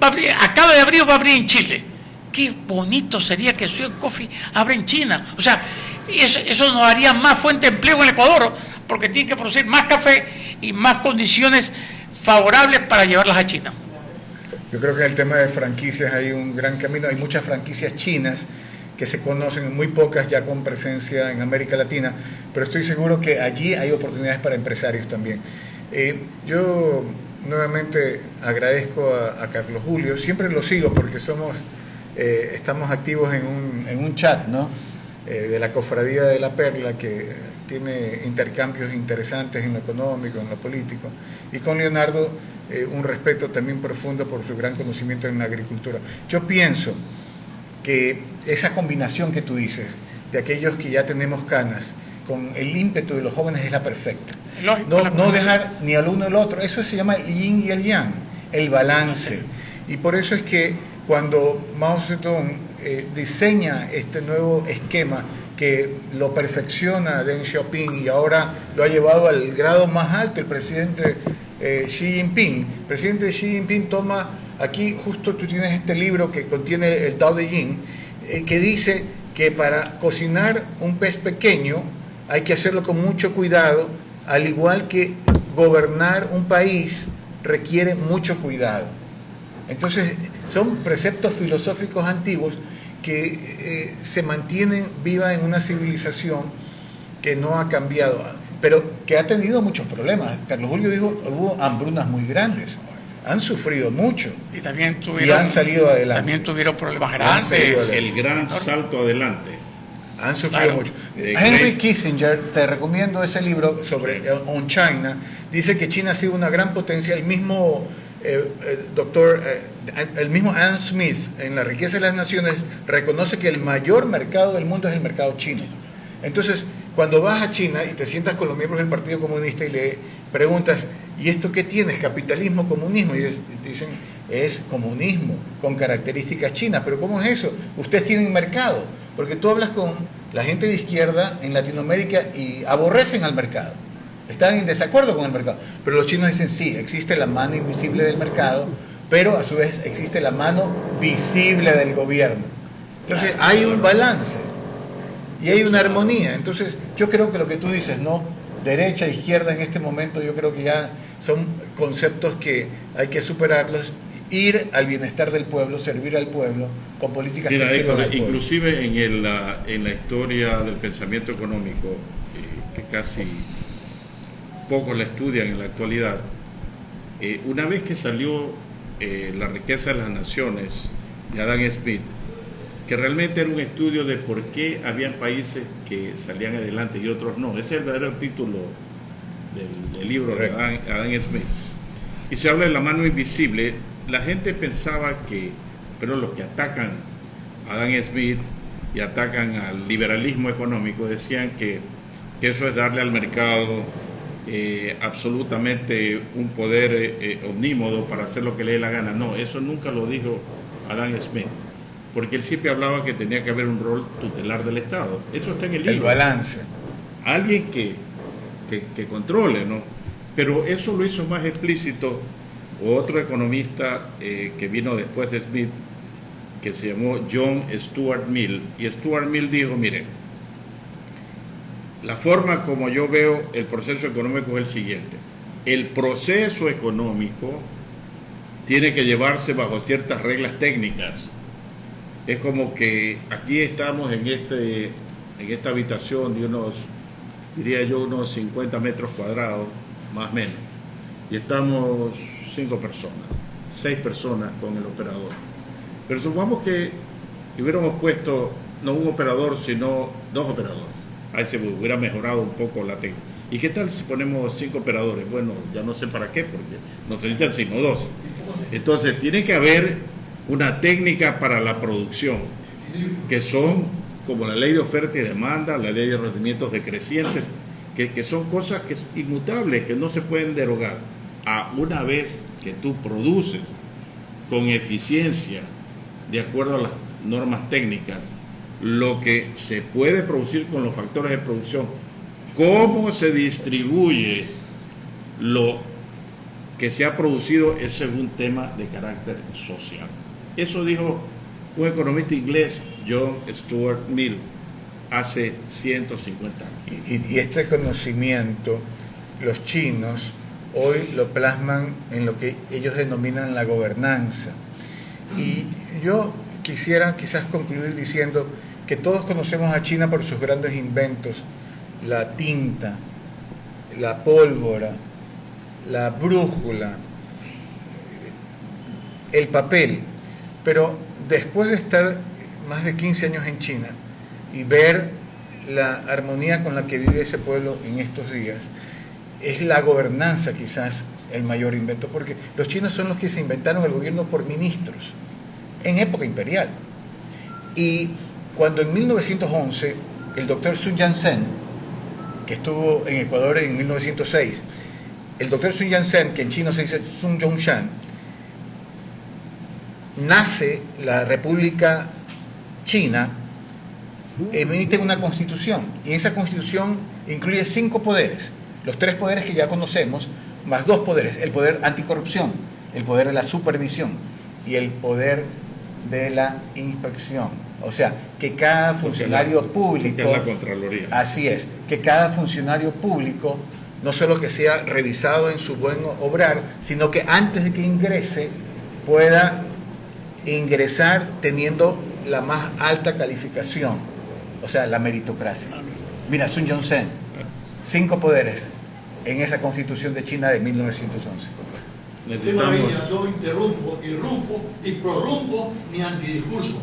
o va a abrir en Chile. Qué bonito sería que Sweet Coffee abra en China. O sea, eso nos daría más fuente de empleo en el Ecuador, porque tienen que producir más café y más condiciones favorables para llevarlas a China. Yo creo que en el tema de franquicias hay un gran camino. Hay muchas franquicias chinas que se conocen, muy pocas ya con presencia en América Latina, pero estoy seguro que allí hay oportunidades para empresarios también. Yo nuevamente agradezco a Carlos Julio, siempre lo sigo porque estamos activos en un chat, ¿no? De la Cofradía de la Perla, que tiene intercambios interesantes en lo económico, en lo político, y con Leonardo un respeto también profundo por su gran conocimiento en la agricultura. Yo pienso que esa combinación que tú dices, de aquellos que ya tenemos canas, con el ímpetu de los jóvenes es la perfecta. No dejar ni al uno ni al otro, eso se llama el yin y el yang, el balance. Y por eso es que cuando Mao Zedong diseña este nuevo esquema que lo perfecciona Deng Xiaoping y ahora lo ha llevado al grado más alto el presidente Xi Jinping. El presidente Xi Jinping toma, aquí justo tú tienes este libro que contiene el Tao de Jing, que dice que para cocinar un pez pequeño hay que hacerlo con mucho cuidado, al igual que gobernar un país requiere mucho cuidado. Entonces, son preceptos filosóficos antiguos que se mantienen viva en una civilización que no ha cambiado, pero que ha tenido muchos problemas. Carlos Julio dijo, hubo hambrunas muy grandes, han sufrido mucho y también han salido adelante. También tuvieron problemas grandes. El gran salto adelante. Han sufrido mucho. Henry Kissinger, te recomiendo ese libro sobre On China, dice que China ha sido una gran potencia. El mismo el mismo Adam Smith en La riqueza de las naciones reconoce que el mayor mercado del mundo es el mercado chino. Entonces, cuando vas a China y te sientas con los miembros del Partido Comunista y le preguntas, ¿y esto qué tienes? ¿Capitalismo, comunismo? Y ellos dicen, es comunismo con características chinas. ¿Pero cómo es eso? Ustedes tienen mercado, porque tú hablas con la gente de izquierda en Latinoamérica y aborrecen al mercado. Están en desacuerdo con el mercado. Pero los chinos dicen, sí, existe la mano invisible del mercado, pero a su vez existe la mano visible del gobierno. Entonces hay un balance y hay una armonía. Entonces yo creo que lo que tú dices, ¿no? Derecha, izquierda en este momento, yo creo que ya son conceptos que hay que superarlos, ir al bienestar del pueblo, servir al pueblo con políticas que sirvan al pueblo. Inclusive en la historia del pensamiento económico, que casi pocos la estudian en la actualidad, una vez que salió La riqueza de las naciones de Adam Smith, que realmente era un estudio de por qué habían países que salían adelante y otros no. Ese es el verdadero título del libro de Adam Smith. Y se habla de la mano invisible. La gente pensaba que, pero los que atacan a Adam Smith y atacan al liberalismo económico decían que eso es darle al mercado absolutamente un poder omnímodo para hacer lo que le dé la gana. No, eso nunca lo dijo Adam Smith, porque él siempre hablaba que tenía que haber un rol tutelar del Estado. Eso está en el libro. El balance. Alguien que controle, ¿no? Pero eso lo hizo más explícito otro economista que vino después de Smith, que se llamó John Stuart Mill. Y Stuart Mill dijo, miren, la forma como yo veo el proceso económico es el siguiente. El proceso económico tiene que llevarse bajo ciertas reglas técnicas. Es como que aquí estamos en esta habitación de diría yo, unos 50 metros cuadrados, más o menos. Y estamos 5 personas, 6 personas con el operador. Pero supongamos que hubiéramos puesto no un operador, sino 2 operadores. Ahí se hubiera mejorado un poco la técnica. ¿Y qué tal si ponemos 5 operadores? Bueno, ya no sé para qué, porque no se necesitan sino 2. Entonces, tiene que haber una técnica para la producción, que son como la ley de oferta y demanda, la ley de rendimientos decrecientes, que son cosas que inmutables, que no se pueden derogar. Una vez que tú produces con eficiencia, de acuerdo a las normas técnicas, lo que se puede producir con los factores de producción, cómo se distribuye lo que se ha producido es según tema de carácter social. Eso dijo un economista inglés, John Stuart Mill, hace 150 años. Y este conocimiento, los chinos hoy lo plasman en lo que ellos denominan la gobernanza. Y yo quisiera quizás concluir diciendo que todos conocemos a China por sus grandes inventos, la tinta, la pólvora, la brújula, el papel. Pero después de estar más de 15 años en China y ver la armonía con la que vive ese pueblo en estos días, es la gobernanza quizás el mayor invento, porque los chinos son los que se inventaron el gobierno por ministros en época imperial. Y cuando en 1911 el doctor Sun Yat-sen, que estuvo en Ecuador en 1906, el doctor Sun Yat-sen, que en chino se dice Sun Yat-sen, nace la República China, emite una constitución, y esa constitución incluye 5 poderes, los 3 poderes que ya conocemos, más 2 poderes, el poder anticorrupción, el poder de la supervisión y el poder de la inspección. O sea, que cada funcionario público, que es la Contraloría. Así es, que cada funcionario público no solo que sea revisado en su buen obrar, sino que antes de que ingrese pueda ingresar teniendo la más alta calificación, o sea, la meritocracia. Mira, Sun Yat-sen, 5 poderes en esa Constitución de China de 1911. Yo interrumpo, irrumpo y prorrumpo mi antidiscurso.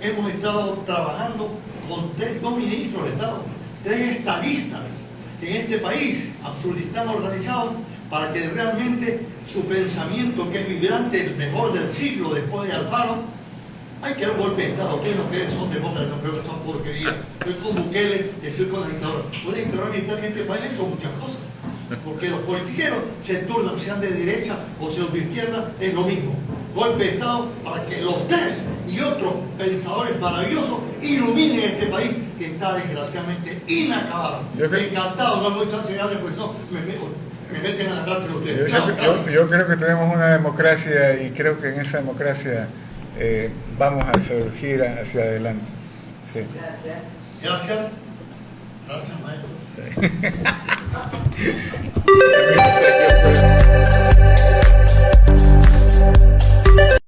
Hemos estado trabajando con 2 ministros de Estado, 3 estadistas que en este país están organizados para que realmente su pensamiento, que es vibrante, el mejor del siglo después de Alfaro, hay que dar un golpe de Estado. ¿Qué no creen? Son demócratas, no creo que son porquerías. Estoy con Bukele y estoy con la dictadura. Una dictadura militar en este país son muchas cosas. Porque los politiqueros se turnan, sean de derecha o sean de izquierda, es lo mismo. Golpe de Estado para que los 3 y otros pensadores maravillosos iluminen este país que está desgraciadamente inacabado. Encantado, no doy chance de hablar, pues no, me meten a la cárcel ustedes. Yo creo que tenemos una democracia y creo que en esa democracia vamos a surgir hacia adelante. Sí. Gracias. Gracias, maestro. Sí.